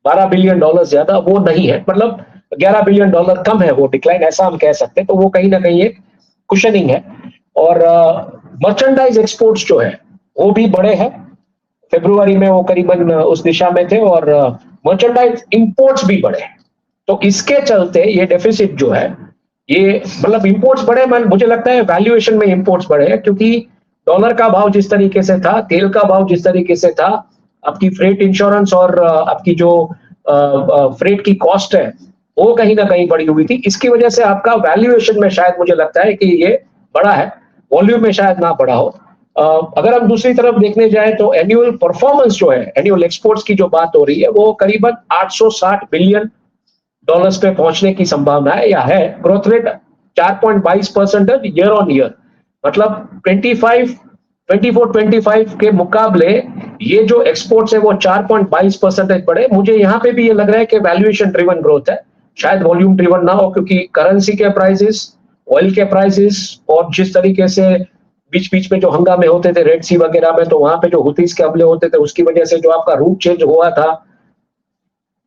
12 बिलियन डॉलर ज्यादा, वो नहीं है, मतलब 11 बिलियन डॉलर कम है वो डिक्लाइन, ऐसा हम कह सकते हैं। तो वो कहीं ना कहीं एक कुशनिंग है। और मर्चेंडाइज एक्सपोर्ट्स जो है वो भी बढ़े हैं, फरवरी में वो करीबन उस दिशा में थे, और मर्चेंडाइज इंपोर्ट्स भी बढ़े। तो इसके चलते ये डेफिसिट जो है, ये मतलब इंपोर्ट्स बढ़े, मुझे लगता है वैल्यूएशन में इंपोर्ट्स बढ़े हैं, क्योंकि डॉलर का भाव जिस तरीके से था, तेल का भाव जिस तरीके से था, आपकी फ्रेट इंश्योरेंस और आपकी जो फ्रेट की कॉस्ट है वो कहीं ना कहीं बढ़ी हुई थी। इसकी वजह से आपका वैल्यूएशन में शायद मुझे लगता है कि ये बढ़ा है, वॉल्यूम में शायद ना बढ़ा हो। अगर हम दूसरी तरफ देखने जाए तो एनुअल परफॉर्मेंस जो है, एनुअल एक्सपोर्ट्स की जो बात हो रही है, वो करीबन 860 बिलियन डॉलर्स पे पहुंचने की संभावना है, या है। ग्रोथ रेट 4.22% है ईयर ऑन ईयर, मतलब 24-25 के मुकाबले ये जो एक्सपोर्ट्स है वो 4.22% बढ़े। मुझे यहाँ पे भी ये लग रहा है कि वैल्यूएशन ड्रिवन ग्रोथ है, शायद वॉल्यूम ड्रिवन ना हो, क्योंकि करेंसी के प्राइसेस, ऑयल के प्राइसेस, और जिस तरीके से बीच बीच में जो हंगामे होते थे रेड सी वगैरह में, तो वहां पे जो हुतीस के हमले होते थे उसकी वजह से जो आपका रूट चेंज हुआ था,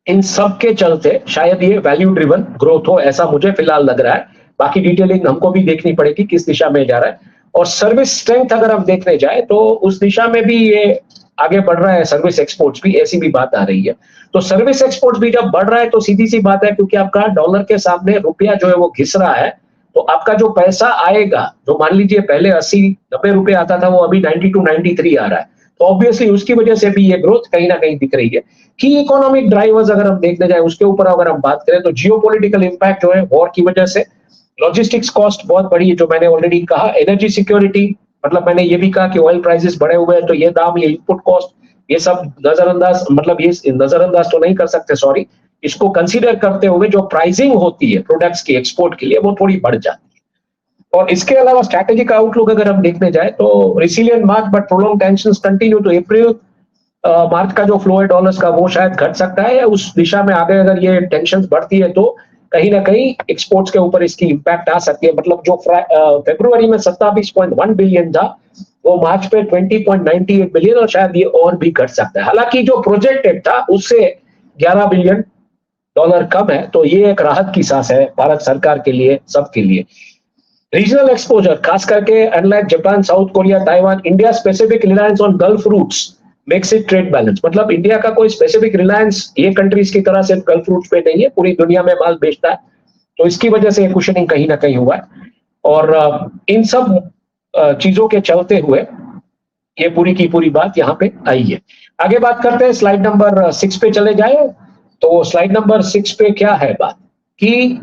इन सब के चलते शायद ये वैल्यू ड्रिवन ग्रोथ हो, ऐसा मुझे फिलहाल लग रहा है। बाकी डिटेलिंग हमको भी देखनी पड़ेगी किस दिशा में जा रहा है। और सर्विस स्ट्रेंथ अगर हम देखने जाए तो उस दिशा में भी ये आगे बढ़ रहा है, सर्विस एक्सपोर्ट्स भी, ऐसी भी बात आ रही है। तो सर्विस एक्सपोर्ट्स भी जब बढ़ रहा है तो सीधी सी बात है, क्योंकि आपका डॉलर के सामने रुपया जो है वो घिस रहा है, तो आपका जो पैसा आएगा, जो मान लीजिए पहले 80-90 रुपए आता था, वो अभी 92-93 आ रहा है, तो ऑब्वियसली उसकी वजह से भी ये ग्रोथ कहीं ना कहीं दिख रही है। की इकोनॉमिक ड्राइवर्स अगर हम देखने जाए उसके ऊपर अगर हम बात करें तो जियोपॉलिटिकल इंपैक्ट जो है वॉर की वजह से, लॉजिस्टिक्स कॉस्ट बहुत बढ़ी है जो मैंने ऑलरेडी कहा, एनर्जी सिक्योरिटी, मतलब मैंने ये भी कहा कि ऑयल प्राइसेस बढ़े हुए हैं, तो ये दाम, ये इनपुट कॉस्ट, ये सब नजरअंदाज, मतलब ये नजरअंदाज तो नहीं कर सकते, सॉरी, इसको कंसीडर करते हुए जो प्राइसिंग होती है प्रोडक्ट्स की एक्सपोर्ट के लिए वो थोड़ी बढ़ जाती है। और इसके अलावा स्ट्रैटेजिक आउटलुक अगर हम देखने जाए तो resilient March but prolong tensions continue to April. March का जो फ्लो है डॉलर्स का वो शायद घट सकता है, या उस दिशा में आगे अगर ये टेंशन बढ़ती है तो कहीं ना कहीं एक्सपोर्ट्स के ऊपर इसकी इंपैक्ट आ सकती है। मतलब जो फरवरी में 27.1 बिलियन था वो मार्च पे 20.98 बिलियन, और शायद ये और भी घट सकता है। हालांकि जो प्रोजेक्टेड था उससे 11 बिलियन डॉलर कम है, तो ये एक राहत की सांस है भारत सरकार के लिए, सबके लिए। रीजनल एक्सपोजर, खास करके unlike Japan, South Korea, Taiwan, India specific reliance on Gulf routes makes it trade balance. मतलब इंडिया का कोई स्पेसिफिक रिलायंस ये कंट्रीज की तरह सिर्फ गल्फ रूट्स पे नहीं है, पूरी दुनिया में माल बेचता है, तो इसकी वजह से कुशनिंग कहीं ना कहीं हुआ है। और इन सब चीजों के चलते हुए ये पूरी की पूरी बात यहाँ पे आई है। आगे बात करते हैं, स्लाइड नंबर 6 पे चले जाए। तो स्लाइड नंबर 6 पे क्या है बात, कि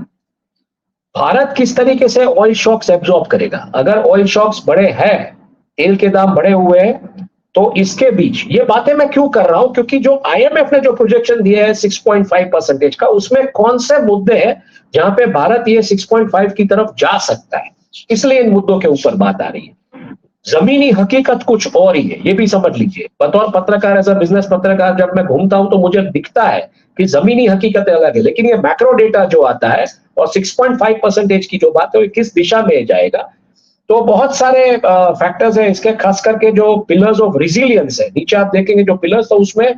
भारत किस तरीके से ऑयल शॉक्स एब्जॉर्ब करेगा। अगर ऑयल शॉक्स बड़े हैं, तेल के दाम बढ़े हुए हैं, तो इसके बीच ये बातें मैं क्यों कर रहा हूं, क्योंकि जो आईएमएफ ने जो प्रोजेक्शन दिया है 6.5% का, उसमें कौन से मुद्दे हैं जहां पे भारत ये 6.5 की तरफ जा सकता है, इसलिए इन मुद्दों के ऊपर बात आ रही है। जमीनी हकीकत कुछ और ही है, ये भी समझ लीजिए। बतौर पत्रकार, एज अ बिजनेस पत्रकार, जब मैं घूमता हूं तो मुझे दिखता है कि जमीनी हकीकतें अलग है, लेकिन ये मैक्रो डेटा जो आता है और 6.5% की जो बात है वो किस दिशा में जाएगा, तो बहुत सारे फैक्टर्स हैं इसके, खास करके जो पिलर्स ऑफ रिजिलियंस है, नीचे आप देखेंगे जो पिलर्स, तो उसमें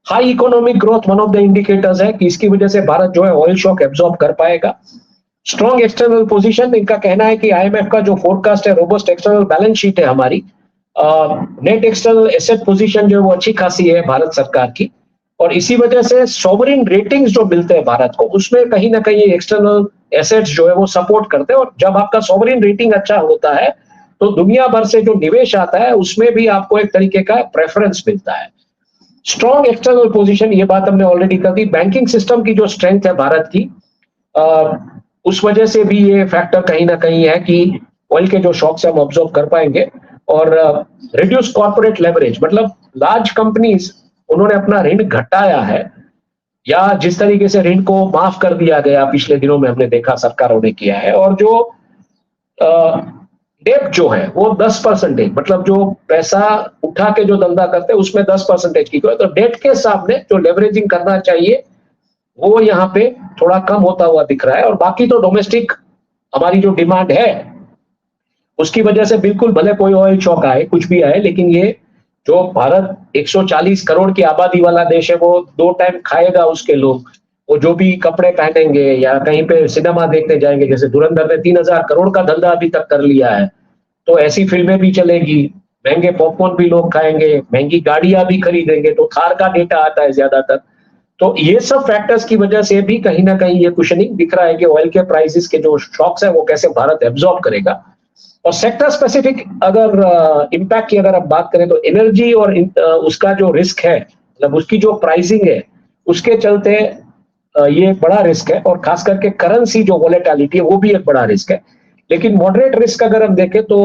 high economic growth one of the indicators है कि इसकी वजह से भारत जो है ऑयल शॉक एब्जॉर्ब कर पाएगा। स्ट्रॉन्ग एक्सटर्नल पोजीशन, इनका कहना है कि आईएमएफ का जो फोरकास्ट है, रोबस्ट एक्सटर्नल बैलेंस शीट है हमारी, नेट एक्सटर्नल एसेट पोजीशन जो है वो अच्छी खासी है भारत सरकार की, और इसी वजह से सॉवरिन रेटिंग्स जो मिलते हैं भारत को, उसमें कहीं ना कहीं एक्सटर्नल एसेट्स जो है वो सपोर्ट करते हैं। और जब आपका सॉवरिन रेटिंग अच्छा होता है तो दुनिया भर से जो निवेश आता है उसमें भी आपको एक तरीके का प्रेफरेंस मिलता है। स्ट्रॉन्ग एक्सटर्नल पोजीशन, ये बात हमने ऑलरेडी कर दी। बैंकिंग सिस्टम की जो स्ट्रेंथ है भारत की, उस वजह से भी ये फैक्टर कहीं ना कहीं है कि ऑयल के जो शॉक्स हम ऑब्जर्व कर पाएंगे। और रिड्यूस कॉर्पोरेट लेवरेज, मतलब लार्ज कंपनीज उन्होंने अपना ऋण घटाया है, या जिस तरीके से ऋण को माफ कर दिया गया पिछले दिनों में हमने देखा सरकारों ने किया है। और जो डेट जो है वो 10%, मतलब जो पैसा उठा के जो धंधा करते हैं उसमें 10% की, तो डेट के सामने जो लेवरेजिंग करना चाहिए वो यहाँ पे थोड़ा कम होता हुआ दिख रहा है। और बाकी तो डोमेस्टिक हमारी जो डिमांड है उसकी वजह से बिल्कुल, भले कोई ऑयल शॉक आए कुछ भी आए, लेकिन ये जो भारत 140 करोड़ की आबादी वाला देश है, वो 2 टाइम खाएगा उसके लोग। वो जो भी कपड़े पहनेंगे या कहीं पे सिनेमा देखने जाएंगे, जैसे धुरंधर ने 3000 करोड़ का धंधा अभी तक कर लिया है, तो ऐसी फिल्में भी चलेगी, महंगे पॉपकॉर्न भी लोग खाएंगे, महंगी गाड़ियां भी खरीदेंगे, तो थार का डेटा आता है ज्यादातर। तो ये सब फैक्टर्स की वजह से भी कहीं ना कहीं ये कुशनिंग दिख रहा है कि ऑयल के प्राइसेस के जो शॉक्स है वो कैसे भारत एब्जॉर्ब करेगा। और सेक्टर स्पेसिफिक अगर इम्पैक्ट की अगर आप बात करें तो एनर्जी और उसका जो रिस्क है, मतलब उसकी जो प्राइसिंग है उसके चलते ये एक बड़ा रिस्क है। और खास करके करेंसी जो वॉलेटिलिटी है वो भी एक बड़ा रिस्क है। लेकिन मॉडरेट रिस्क अगर हम देखें तो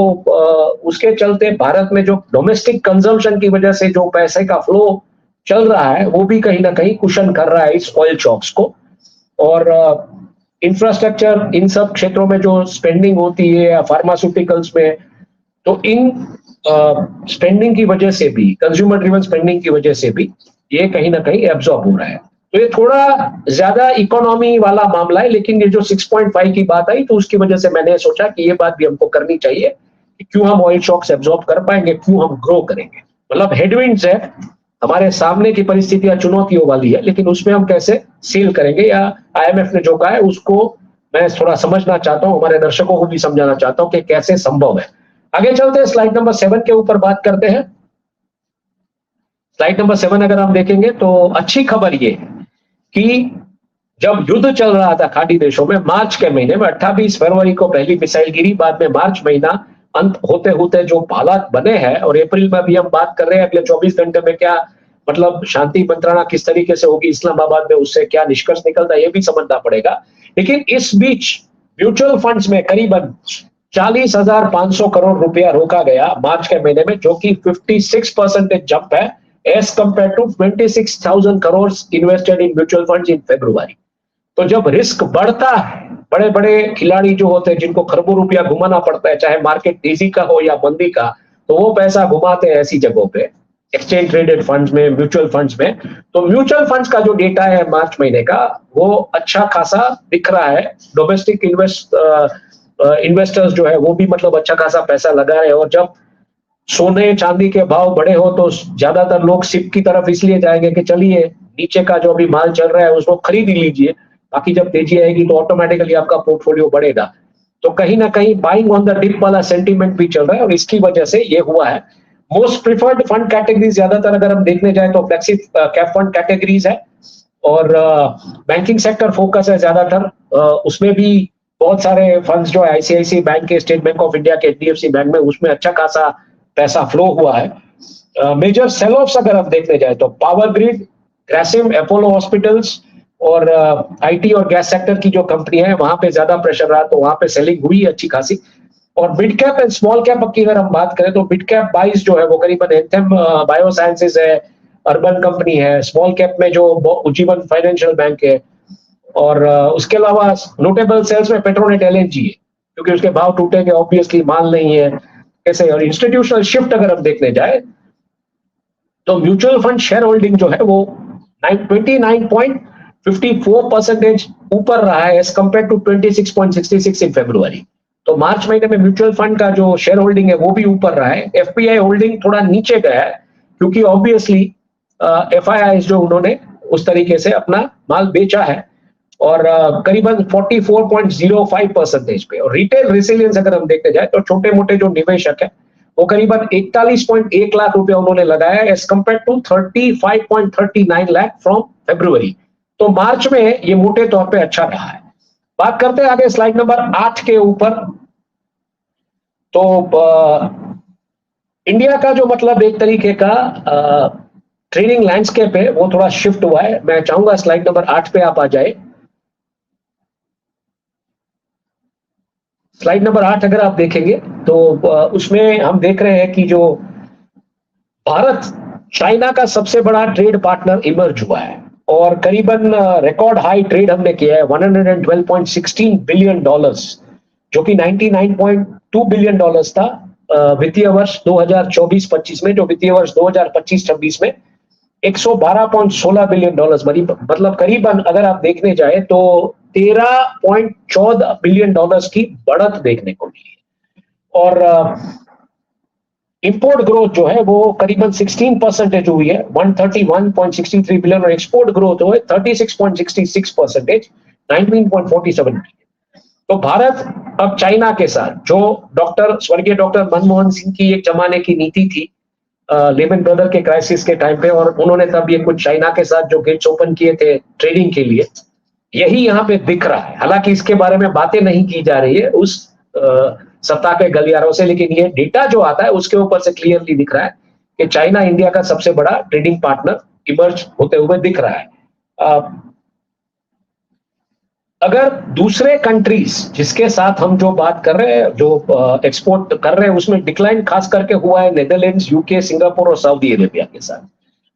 उसके चलते भारत में जो डोमेस्टिक कंजम्पशन की वजह से जो पैसे का फ्लो चल रहा है वो भी कहीं ना कहीं कुशन कर रहा है इस ऑयल शॉक्स को। और इंफ्रास्ट्रक्चर, इन सब क्षेत्रों में जो स्पेंडिंग होती है या फार्मास्यूटिकल्स में, तो इन स्पेंडिंग की वजह से भी, कंज्यूमर ड्रिवन स्पेंडिंग की वजह से भी ये कहीं ना कहीं एब्जॉर्ब हो रहा है। तो ये थोड़ा ज्यादा इकोनॉमी वाला मामला है। लेकिन ये जो 6.5 की बात आई तो उसकी वजह से मैंने सोचा कि ये बात भी हमको करनी चाहिए कि क्यों हम ऑयल शॉक्स एब्जॉर्ब कर पाएंगे, क्यों हम ग्रो करेंगे। मतलब हेडविंड्स है हमारे सामने की, परिस्थितियां चुनौतियों वाली है, लेकिन उसमें हम कैसे सील करेंगे, या आईएमएफ ने जो कहा है उसको मैं थोड़ा समझना चाहता हूं, हमारे दर्शकों को भी समझाना चाहता हूं कि कैसे संभव है। आगे चलते हैं, स्लाइड नंबर 7 के ऊपर बात करते हैं। स्लाइड नंबर 7 अगर हम देखेंगे तो अच्छी खबर ये कि जब युद्ध चल रहा था खाड़ी देशों में, मार्च के महीने में 28 फरवरी को पहली मिसाइल गिरी, बाद में मार्च महीना अंत होते होते जो हालात बने हैं, और अप्रैल में भी हम बात कर रहे हैं अगले 24 घंटे में क्या, मतलब शांति मंत्रणा किस तरीके से होगी इस्लामाबाद में, उससे क्या निष्कर्ष निकलता है ये भी समझना पड़ेगा। लेकिन इस बीच म्यूचुअल फंड्स में करीबन 40,500 करोड़ रुपया रोका गया मार्च के महीने में, जो कि 56% जंप है as compared to 26,000 crore invested in mutual funds in February. तो जब रिस्क बढ़ता है, बड़े बड़े खिलाड़ी जो होते हैं जिनको खरबों रुपया घुमाना पड़ता है, चाहे मार्केट तेजी का हो या मंदी का, तो वो पैसा घुमाते हैं ऐसी जगहों पे, एक्सचेंज ट्रेडेड फंड्स में, म्यूचुअल फंड्स में। तो म्यूचुअल फंड्स का जो डेटा है मार्च महीने का वो अच्छा खासा दिख रहा है। डोमेस्टिक इन्वेस्टर्स जो है वो भी मतलब अच्छा खासा पैसा लगा रहे हैं। और जब सोने चांदी के भाव बढ़े हो तो ज्यादातर लोग सिप की तरफ इसलिए जाएंगे कि चलिए नीचे का जो अभी माल चल रहा है उसको खरीद ही लीजिए, बाकी जब तेजी आएगी तो ऑटोमेटिकली आपका पोर्टफोलियो बढ़ेगा। तो कहीं ना कहीं बाइंग ऑन द डिप वाला सेंटीमेंट भी चल रहा है और इसकी वजह से ये हुआ है। मोस्ट प्रिफर्ड फंड कैटेगरीज ज्यादातर अगर हम देखने जाए तो फ्लेक्सी कैप फंड कैटेगरीज है, और बैंकिंग सेक्टर फोकस है ज्यादातर। उसमें भी बहुत सारे फंड्स जो है आईसीआईसी बैंक के, स्टेट बैंक ऑफ इंडिया के, एचडीएफसी बैंक में, उसमें अच्छा खासा पैसा फ्लो हुआ है। मेजर सेल ऑफ्स अगर हम देखने जाए तो power grid, Grasim, Apollo hospitals और आईटी और गैस सेक्टर की जो कंपनी है वहां पे ज्यादा प्रेशर रहा, तो वहां पे सेलिंग हुई अच्छी खासी। और mid cap and small cap की अगर हम बात करें तो मिड कैप बाइस जो है वो करीबन एंथम बायोसाइंसेस है, अर्बन कंपनी है। स्मॉल कैप में जो उज्जीवन फाइनेंशियल बैंक है, और उसके अलावा नोटेबल सेल्स में पेट्रोनेट एलएनजी है, क्योंकि उसके भाव टूटेंगे, ऑब्वियसली माल नहीं है कैसे। और इंस्टीट्यूशनल शिफ्ट अगर हम देखने जाए तो म्यूचुअल फंड शेयर होल्डिंग जो है वो 29.54% ऊपर रहा है as compared to 26.66 in February. तो मार्च महीने में म्यूचुअल फंड का जो शेयर होल्डिंग है वो भी ऊपर रहा है। एफपीआई होल्डिंग थोड़ा नीचे गया है, क्योंकि ऑब्वियसली एफआईआई जो उन्होंने उस तरीके से अपना माल बेचा है, और करीबन 44.05% पे। और रिटेल रिसिलियंस अगर हम देखते जाए तो छोटे मोटे जो निवेशक है वो करीबन 41.1 लाख रुपया उन्होंने लगाया as compared to 35.39 lakh from February. तो मार्च में ये मोटे तौर पे अच्छा रहा है। बात करते हैं आगे स्लाइड नंबर 8 के ऊपर। तो इंडिया का जो मतलब एक तरीके का ट्रेडिंग लैंडस्केप है वो थोड़ा शिफ्ट हुआ है। मैं चाहूंगा स्लाइड नंबर 8 पे आप आ जाए। स्लाइड नंबर 8 अगर आप देखेंगे तो उसमें हम देख रहे हैं कि जो भारत चाइना का सबसे बड़ा ट्रेड पार्टनर इमर्ज हुआ है और करीबन रिकॉर्ड हाई ट्रेड हमने किया है 112.16 बिलियन डॉलर्स, जो कि 99.2 बिलियन डॉलर्स था वित्तीय वर्ष 2024-25 में। जो वित्तीय वर्ष 2025-26 में 112.16 बिलियन डॉलर्स मतलब करीबन अगर आप देखने जाए तो 13.14 बिलियन डॉलर्स की बढ़त देखने को मिली है। और इंपोर्ट ग्रोथ जो है वो करीबन 16% हुई है 131.63 बिलियन, और एक्सपोर्ट ग्रोथ हुई 36.66%, 19.47 बिलियन। तो भारत अब चाइना के साथ, जो स्वर्गीय डॉक्टर मनमोहन सिंह की एक जमाने की नीति थी लेमन ब्रदर के क्राइसिस के टाइम पे, और उन्होंने तब ये कुछ चाइना के साथ जो गेट्स ओपन किए थे ट्रेडिंग के लिए, यही यहाँ पे दिख रहा है। हालांकि इसके बारे में बातें नहीं की जा रही है उस सत्ता के गलियारों से, लेकिन ये डेटा जो आता है उसके ऊपर से क्लियरली दिख रहा है कि चाइना इंडिया का सबसे बड़ा ट्रेडिंग पार्टनर इमर्ज होते हुए दिख रहा है। अगर दूसरे कंट्रीज जिसके साथ हम जो बात कर रहे हैं, जो एक्सपोर्ट कर रहे हैं, उसमें डिक्लाइन खास करके हुआ है नेदरलैंड्स, यूके, सिंगापुर और सऊदी अरेबिया के साथ।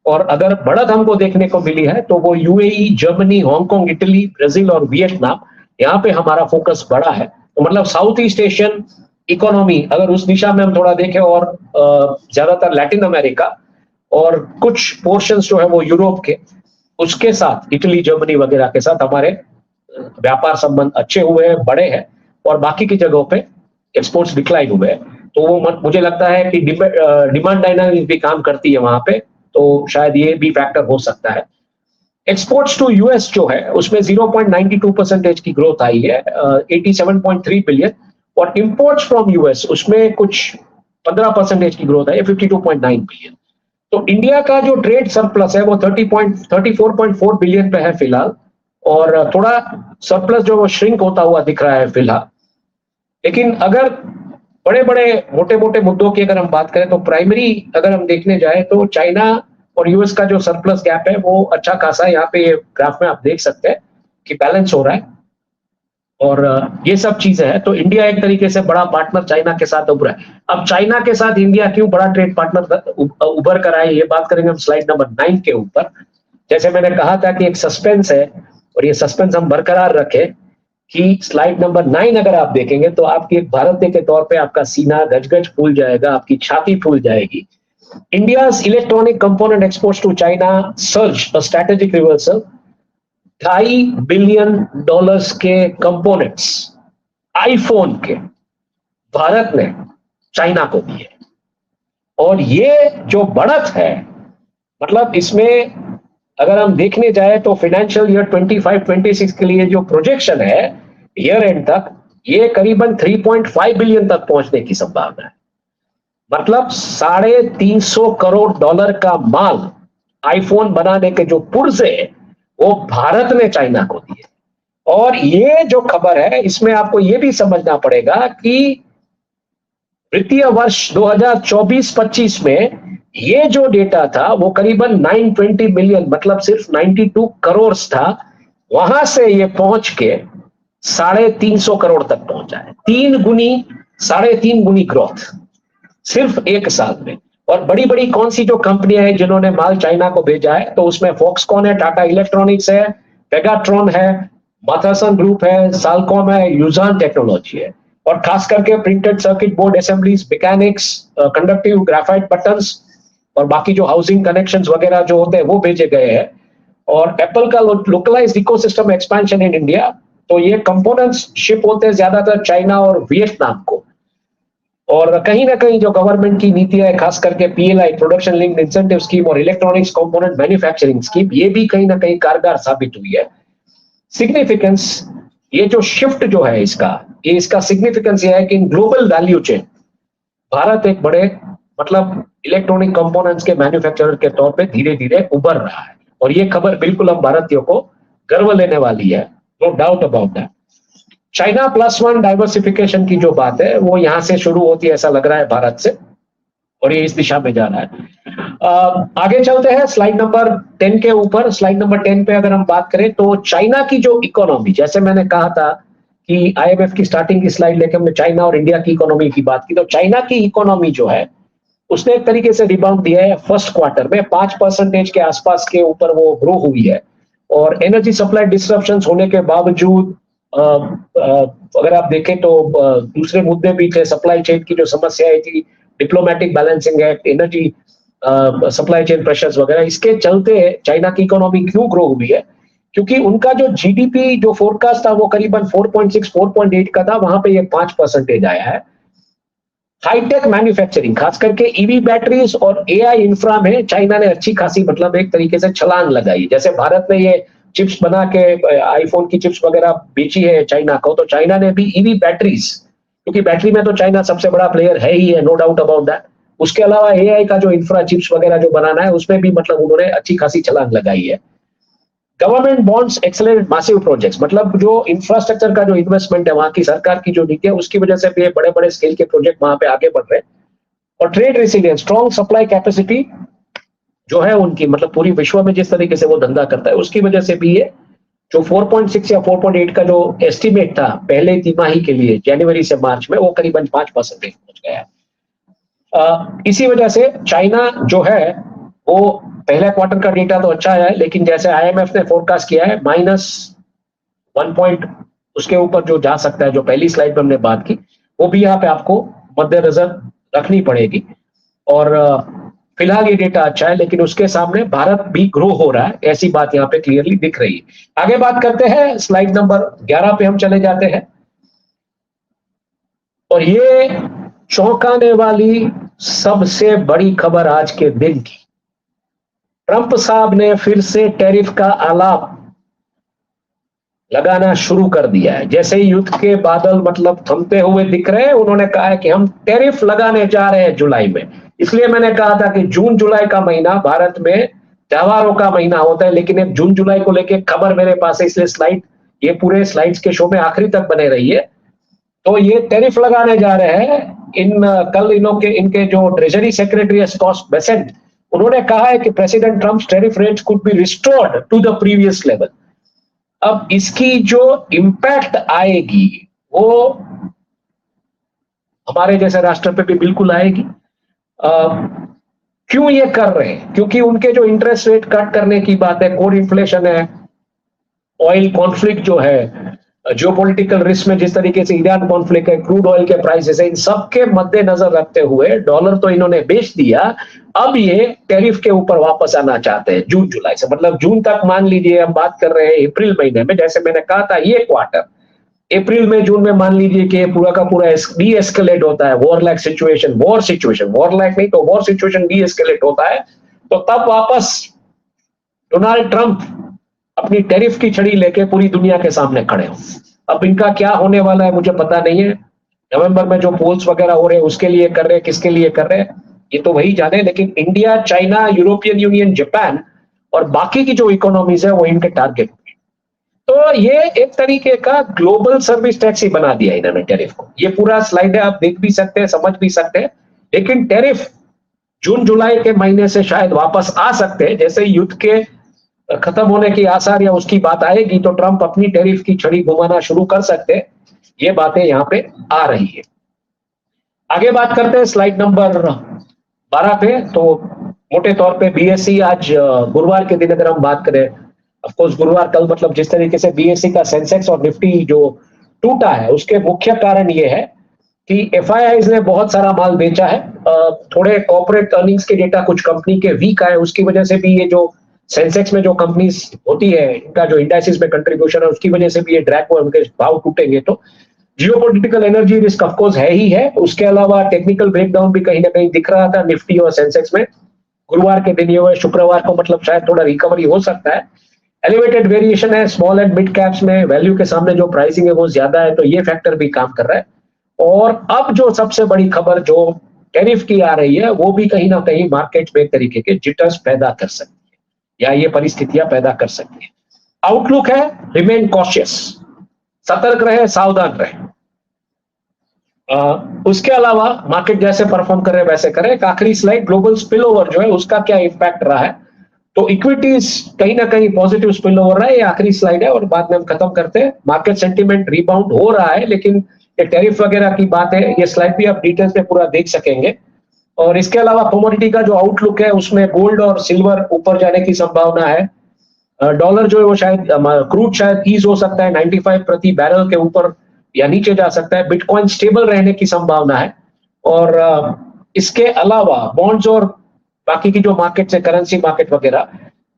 और अगर बढ़त हमको देखने को मिली है तो वो UAE, Germany, Hong Kong, Italy, Brazil और वियतनाम, यहाँ पे हमारा फोकस बड़ा है। तो मतलब साउथ ईस्ट एशियन इकोनॉमी अगर उस दिशा में हम थोड़ा देखें, और ज्यादातर लैटिन अमेरिका और कुछ पोर्शंस जो है वो यूरोप के, उसके साथ इटली, जर्मनी वगैरह के साथ हमारे व्यापार संबंध अच्छे हुए हैं, बड़े हैं, और बाकी की जगहों पे एक्सपोर्ट्स डिक्लाइन हुए हैं। तो वो मुझे लगता है कि डिमांड डायनामिक्स भी काम करती है वहां पे, तो शायद ये भी फैक्टर हो सकता है। एक्सपोर्ट्स टू यूएस जो है उसमें 0.92% की ग्रोथ आई है 87.3 बिलियन, और इंपोर्ट्स फ्रॉम यूएस उसमें कुछ 15% की ग्रोथ है 52.9 बिलियन। तो इंडिया का जो ट्रेड सरप्लस है वो 34.4 बिलियन पे है फिलहाल, और थोड़ा सरप्लस जो वो श्रिंक होता हुआ दिख रहा है फिलहाल। लेकिन अगर बड़े बड़े मोटे मोटे मुद्दों की अगर हम बात करें तो प्राइमरी अगर हम देखने जाए तो चाइना और यूएस का जो सरप्लस गैप है वो अच्छा खासा, यहाँ पे ग्राफ में आप देख सकते हैं कि बैलेंस हो रहा है, और ये सब चीजें हैं। तो इंडिया एक तरीके से बड़ा पार्टनर चाइना के साथ उभरा है। अब चाइना के साथ इंडिया क्यों बड़ा ट्रेड पार्टनर उभर कर आए, ये बात करेंगे हम स्लाइड नंबर 9 के ऊपर। जैसे मैंने कहा था कि एक सस्पेंस है, और ये सस्पेंस हम बरकरार रखें कि स्लाइड नंबर 9 अगर आप देखेंगे तो आपकी एक भारतीय के तौर पे आपका सीना गजगज फूल जाएगा, आपकी छाती फूल जाएगी। India's electronic component exports to China surged a strategic reversal। $2.5 billion के कंपोनेंट्स आईफोन के भारत ने चाइना को दिए, और ये जो बढ़त है, मतलब इसमें अगर हम देखने जाए तो फाइनेंशियल ईयर 25-26 के लिए जो प्रोजेक्शन है ईयर एंड तक, ये करीबन 3.5 बिलियन तक पहुंचने की संभावना है। मतलब $350 करोड़ का माल आईफोन बनाने के जो पुर्जे वो भारत ने चाइना को दिए। और ये जो खबर है इसमें आपको ये भी समझना पड़ेगा कि वित्तीय वर्ष 2024-25 में ये जो डेटा था वो करीबन 920 मिलियन, मतलब सिर्फ 92 करोड़ था, वहां से ये पहुंच के 350 करोड़ तक पहुंचा है। 3.5 गुनी ग्रोथ सिर्फ एक साल में। और बड़ी बड़ी कौन सी जो कंपनियां हैं जिन्होंने माल चाइना को भेजा है, तो उसमें फॉक्सकॉन है, टाटा इलेक्ट्रॉनिक्स है, पेगाट्रॉन है, माथासन ग्रुप है, सालकॉम है, यूजान टेक्नोलॉजी है, और खास करके printed circuit board assemblies, mechanics, conductive graphite buttons, और बाकी जो हाउसिंग कनेक्शंस वगैरह जो होते हैं वो भेजे गए हैं। और एप्पल का localised ecosystem expansion in India, तो ये कंपोनेंट्स शिप होते हैं ज्यादातर चाइना और वियतनाम को। और कहीं ना कहीं जो गवर्नमेंट की नीतियां है, खास करके PLI, production linked incentive scheme, और इलेक्ट्रॉनिक्स कंपोनेंट मैन्युफैक्चरिंग स्कीम, ये भी कहीं ना कहीं कारगर साबित हुई है। सिग्निफिकेंस, ये जो शिफ्ट जो है इसका सिग्निफिकेंस ये है कि in global value chain Bharat एक बड़े मतलब इलेक्ट्रॉनिक कंपोनेंट्स के मैन्युफैक्चरर के तौर पे धीरे धीरे उभर रहा है, और ये खबर बिल्कुल हम भारतीयों को गर्व लेने वाली है, no doubt about that. China +1 diversification की जो बात है वो यहां से शुरू होती है, ऐसा लग रहा है भारत से, और ये इस दिशा में जा रहा है। आगे चलते हैं स्लाइड नंबर 10 के ऊपर। स्लाइड नंबर 10 पे अगर हम बात करें तो चाइना की जो इकोनॉमी, जैसे मैंने कहा था कि आईएमएफ की स्टार्टिंग की स्लाइड लेकर हमने चाइना और इंडिया की इकोनॉमी की बात की, तो चाइना की इकोनॉमी जो है उसने एक तरीके से रिबाउंड दिया है। फर्स्ट क्वार्टर में 5% के आसपास के ऊपर वो ग्रो हुई है, और एनर्जी सप्लाई डिस्ट्रप्शन होने के बावजूद अगर आप देखें तो दूसरे मुद्दे भी थे, सप्लाई चेन की जो समस्याएं थी, diplomatic balancing act, energy supply chain pressures वगैरह, इसके चलते चाइना की इकोनॉमी क्यों ग्रो हुई है, क्योंकि उनका जो जीडीपी जो फोरकास्ट था वो करीबन 4.6 4.8 का था, वहां पे ये 5% आया है। हाईटेक मैन्युफैक्चरिंग, खास करके ईवी बैटरीज और एआई इंफ्रा में चाइना ने अच्छी खासी मतलब एक तरीके से छलांग लगाई। जैसे भारत ने ये चिप्स बना के आईफोन की चिप्स वगैरह बेची है चाइना को, तो चाइना ने भी ईवी बैटरीज, क्योंकि बैटरी में तो चाइना सबसे बड़ा प्लेयर है ही है, नो डाउट अबाउट दैट। उसके अलावा एआई का जो इंफ्रा चिप्स वगैरह जो बनाना है उसमें भी मतलब उन्होंने अच्छी खासी छलांग लगाई है। Government bonds accelerate massive projects, मतलब जो इंफ्रास्ट्रक्चर का जो इन्वेस्टमेंट है, वहां की सरकार की जो नीति है, उसकी वजह से भी बड़े बड़े स्केल के प्रोजेक्ट वहां पे आगे बढ़ रहे हैं। और trade resilience, strong supply capacity जो है उनकी, मतलब पूरी विश्व में जिस तरीके से वो धंधा करता है उसकी वजह से भी ये जो 4.6 या 4.8 का जो एस्टिमेट था पहले तिमाही के लिए जनवरी से मार्च में, वो करीबन 5% पहुंच गया है। इसी वजह से चाइना जो है वो पहले क्वार्टर का डेटा तो अच्छा है, लेकिन जैसे आईएमएफ ने फोरकास्ट किया है -1 पॉइंट उसके ऊपर जो जा सकता है, जो पहली स्लाइड में हमने बात की, वो भी यहाँ पे आपको मद्देनजर रखनी पड़ेगी। और फिलहाल ये डेटा अच्छा है, लेकिन उसके सामने भारत भी ग्रो हो रहा है, ऐसी बात यहाँ पे क्लियरली दिख रही है। आगे बात करते हैं, स्लाइड नंबर 11 पे हम चले जाते हैं, और ये चौंकाने वाली सबसे बड़ी खबर आज के दिन की। ट्रंप साहब ने फिर से टैरिफ का आलाप लगाना शुरू कर दिया है। जैसे ही युद्ध के बादल मतलब थमते हुए दिख रहे हैं, उन्होंने कहा है कि हम टैरिफ लगाने जा रहे हैं जुलाई में। इसलिए मैंने कहा था कि जून जुलाई का महीना भारत में त्योहारों का महीना होता है, लेकिन अब जून जुलाई को लेके खबर मेरे पास है, इसलिए स्लाइड ये पूरे स्लाइड्स के शो में आखिरी तक बने रहिए। तो ये टैरिफ लगाने जा रहे हैं। कल इनके जो ट्रेजरी सेक्रेटरी स्कॉट बेसेंट, उन्होंने कहा है कि president Trump tariff rates could be restored to the previous level. अब इसकी जो इंपैक्ट आएगी वो हमारे जैसे राष्ट्र पे भी बिल्कुल आएगी। क्यों ये कर रहे हैं? क्योंकि उनके जो इंटरेस्ट रेट कट करने की बात है, कोर इन्फ्लेशन है, ऑयल कॉन्फ्लिक्ट जो है, जियोपॉलिटिकल रिस्क में जिस तरीके से ईरान कॉन्फ्लिक्ट है, क्रूड ऑयल के प्राइसेस है, इन सब के मद्देनजर रखते हुए डॉलर तो इन्होंने बेच दिया, अब ये टैरिफ के ऊपर वापस आना चाहते हैं जून जुलाई से। मतलब जून तक मान लीजिए, हम बात कर रहे हैं अप्रैल महीने में, जैसे मैंने कहा था ये क्वार्टर अप्रैल में जून में मान लीजिए कि पूरा का पूरा डी एस्केलेट होता है, war like situation, war like नहीं तो वॉर सिचुएशन डी एस्केलेट होता है, तो तब वापस डोनाल्ड ट्रंप अपनी टैरिफ की छड़ी लेके पूरी दुनिया के सामने खड़े हो। अब इनका क्या होने वाला है मुझे पता नहीं है। नवंबर में जो पोल्स वगैरह हो रहे हैं उसके लिए कर रहे हैं, किसके लिए कर रहे हैं ये तो वही जाने, लेकिन India, China, European union, Japan और बाकी की जो इकोनॉमीज है वो इनके टारगेट। तो ये एक तरीके का ग्लोबल सर्विस टैक्स ही बना दिया इन्होंने टैरिफ को। ये पूरा स्लाइड है, आप देख भी सकते हैं, समझ भी सकते हैं, लेकिन टैरिफ जून जुलाई के महीने से शायद वापस आ सकते हैं। जैसे युद्ध के खत्म होने की आसार या उसकी बात आएगी तो ट्रंप अपनी टैरिफ की छड़ी घुमाना शुरू कर सकते हैं। ये बातें यहां पे आ रही है। आगे बात करते हैं स्लाइड नंबर 12 पे। तो मोटे तौर पे बीएसई आज गुरुवार के दिन अगर हम बात करें, ऑफकोर्स गुरुवार कल, मतलब जिस तरीके से बीएसई का सेंसेक्स और निफ्टी जो टूटा है उसके मुख्य कारण ये है कि एफआईआईज ने बहुत सारा माल बेचा है। थोड़े कॉर्पोरेट अर्निंग्स के डेटा कुछ कंपनी के वीक आए, उसकी वजह से भी ये जो सेंसेक्स में जो कंपनीज होती है इनका जो इंडाइसिस में कंट्रीब्यूशन है उसकी वजह से भी ये ड्रैग हुए, उनके भाव टूटेंगे। तो geopolitical energy risk of course है ही है, उसके अलावा टेक्निकल ब्रेकडाउन भी कहीं ना कहीं दिख रहा था निफ्टी और सेंसेक्स में गुरुवार के दिन। ये हुए शुक्रवार को मतलब शायद थोड़ा रिकवरी हो सकता है। एलिवेटेड वेरिएशन है स्मॉल एंड मिड कैप्स में, वैल्यू के सामने जो प्राइसिंग है वो ज्यादा है, तो ये फैक्टर भी काम कर रहा है। और अब जो सबसे बड़ी खबर जो टैरिफ की आ रही है वो भी कहीं ना कहीं मार्केट में एक तरीके के जिटर्स पैदा कर सकती है या ये परिस्थितियां पैदा कर सकती है। आउटलुक है रिमेन कॉशियस, सतर्क रहे, सावधान रहे। उसके अलावा मार्केट जैसे परफॉर्म करे वैसे करे। एक आखिरी स्लाइड, ग्लोबल स्पिल ओवर जो है उसका क्या इम्पैक्ट रहा है। तो इक्विटीज कहीं ना कहीं पॉजिटिव स्पिल ओवर रहा है, ये आखिरी स्लाइड है और बाद में हम खत्म करते हैं। मार्केट सेंटीमेंट रिबाउंड हो रहा है, लेकिन ये टैरिफ वगैरह की बात है, ये स्लाइड भी आप डिटेल्स में पूरा देख सकेंगे। और इसके अलावा कमोडिटी का जो आउटलुक है उसमें गोल्ड और सिल्वर ऊपर जाने की संभावना है। डॉलर जो है वो शायद क्रूड शायद ईज हो सकता है 95 प्रति बैरल के ऊपर या नीचे जा सकता है। बिटकॉइन स्टेबल रहने की संभावना है। और इसके अलावा बॉन्ड्स और बाकी की जो मार्केट है, करेंसी मार्केट वगैरह,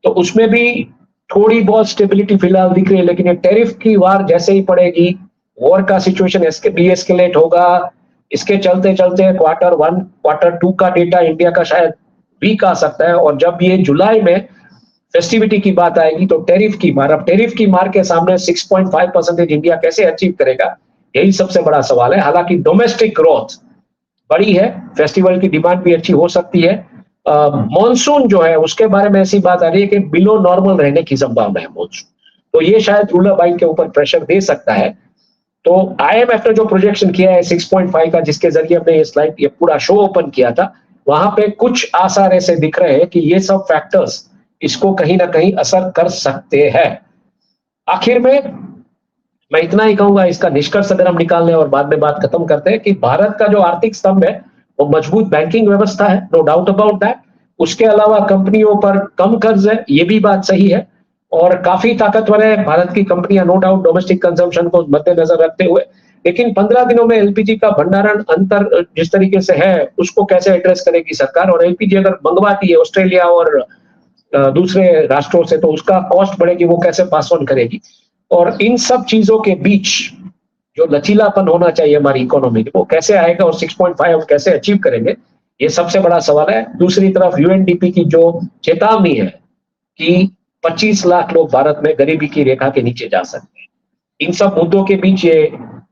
तो उसमें भी थोड़ी बहुत स्टेबिलिटी फिलहाल दिख रही है। लेकिन ये टैरिफ की वार जैसे ही पड़ेगी, वॉर का सिचुएशन डीएस्केलेट होगा, इसके चलते चलते Q1 Q2 का डेटा इंडिया का शायद वीक आ सकता है। और जब ये जुलाई में फेस्टिविटी की बात आएगी तो टैरिफ की मार के सामने 6.5% इंडिया कैसे अचीव करेगा, यही सबसे बड़ा सवाल है। हालांकि डोमेस्टिक ग्रोथ बड़ी है, फेस्टिवल की डिमांड भी अच्छी हो सकती है। मॉनसून जो है उसके बारे में ऐसी बात आ रही है कि बिलो नॉर्मल रहने की संभावना है मॉनसून, तो ये शायद रूलर बाइंग के ऊपर प्रेशर दे सकता है। तो आईएमएफ ने जो प्रोजेक्शन किया है 6.5 का, जिसके जरिए हमने ये स्लाइड ये पूरा शो ओपन किया था, वहां पे कुछ आसार ऐसे दिख रहे हैं कि ये सब फैक्टर्स इसको कहीं ना कहीं असर कर सकते हैं। आखिर में मैं इतना ही कहूंगा, इसका निष्कर्ष अगर हम निकाल लें और बाद में बात खत्म करते हैं, कि भारत का जो आर्थिक स्तंभ है वो मजबूत बैंकिंग व्यवस्था है, नो डाउट अबाउट दैट। उसके अलावा कंपनियों पर कम कर्ज है, ये भी बात सही है, और काफी ताकतवर है भारत की कंपनियां, नो डाउट, डोमेस्टिक कंजम्पशन को मद्देनजर रखते हुए। लेकिन 15 दिनों में एलपीजी का भंडारण अंतर जिस तरीके से है उसको कैसे एड्रेस करेगी सरकार। और एलपीजी अगर मंगवाती है ऑस्ट्रेलिया और दूसरे राष्ट्रों से, तो उसका कॉस्ट बढ़ेगी, वो कैसे पास ऑन करेगी। और इन सब चीजों के बीच जो लचीलापन होना चाहिए हमारी इकोनॉमी में, वो कैसे आएगा और 6.5 कैसे अचीव करेंगे, ये सबसे बड़ा सवाल है। दूसरी तरफ यूएनडीपी की जो चेतावनी है कि 25 लाख लोग भारत में गरीबी की रेखा के नीचे जा सकते हैं, इन सब मुद्दों के बीच ये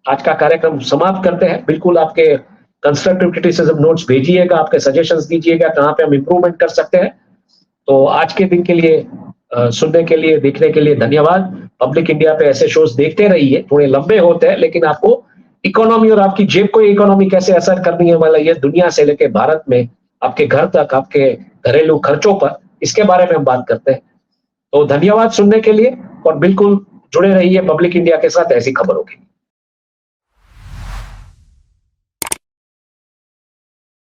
आज का कार्यक्रम समाप्त करते हैं। बिल्कुल आपके कंस्ट्रक्टिव क्रिटिसिज्म नोट्स भेजिएगा, आपके सजेशंस दीजिएगा कहाँ पे हम इंप्रूवमेंट कर सकते हैं। तो आज के दिन के लिए सुनने के लिए, देखने के लिए धन्यवाद। पब्लिक इंडिया पे ऐसे शोज देखते रहिए, थोड़े लंबे होते हैं लेकिन आपको इकोनॉमी और आपकी जेब को इकोनॉमी कैसे असर करनी है, मतलब ये दुनिया से लेके भारत में आपके घर तक, आपके घरेलू खर्चों पर, इसके बारे में हम बात करते हैं। तो धन्यवाद सुनने के लिए, और बिल्कुल जुड़े रहिए पब्लिक इंडिया के साथ ऐसी खबरों के लिए।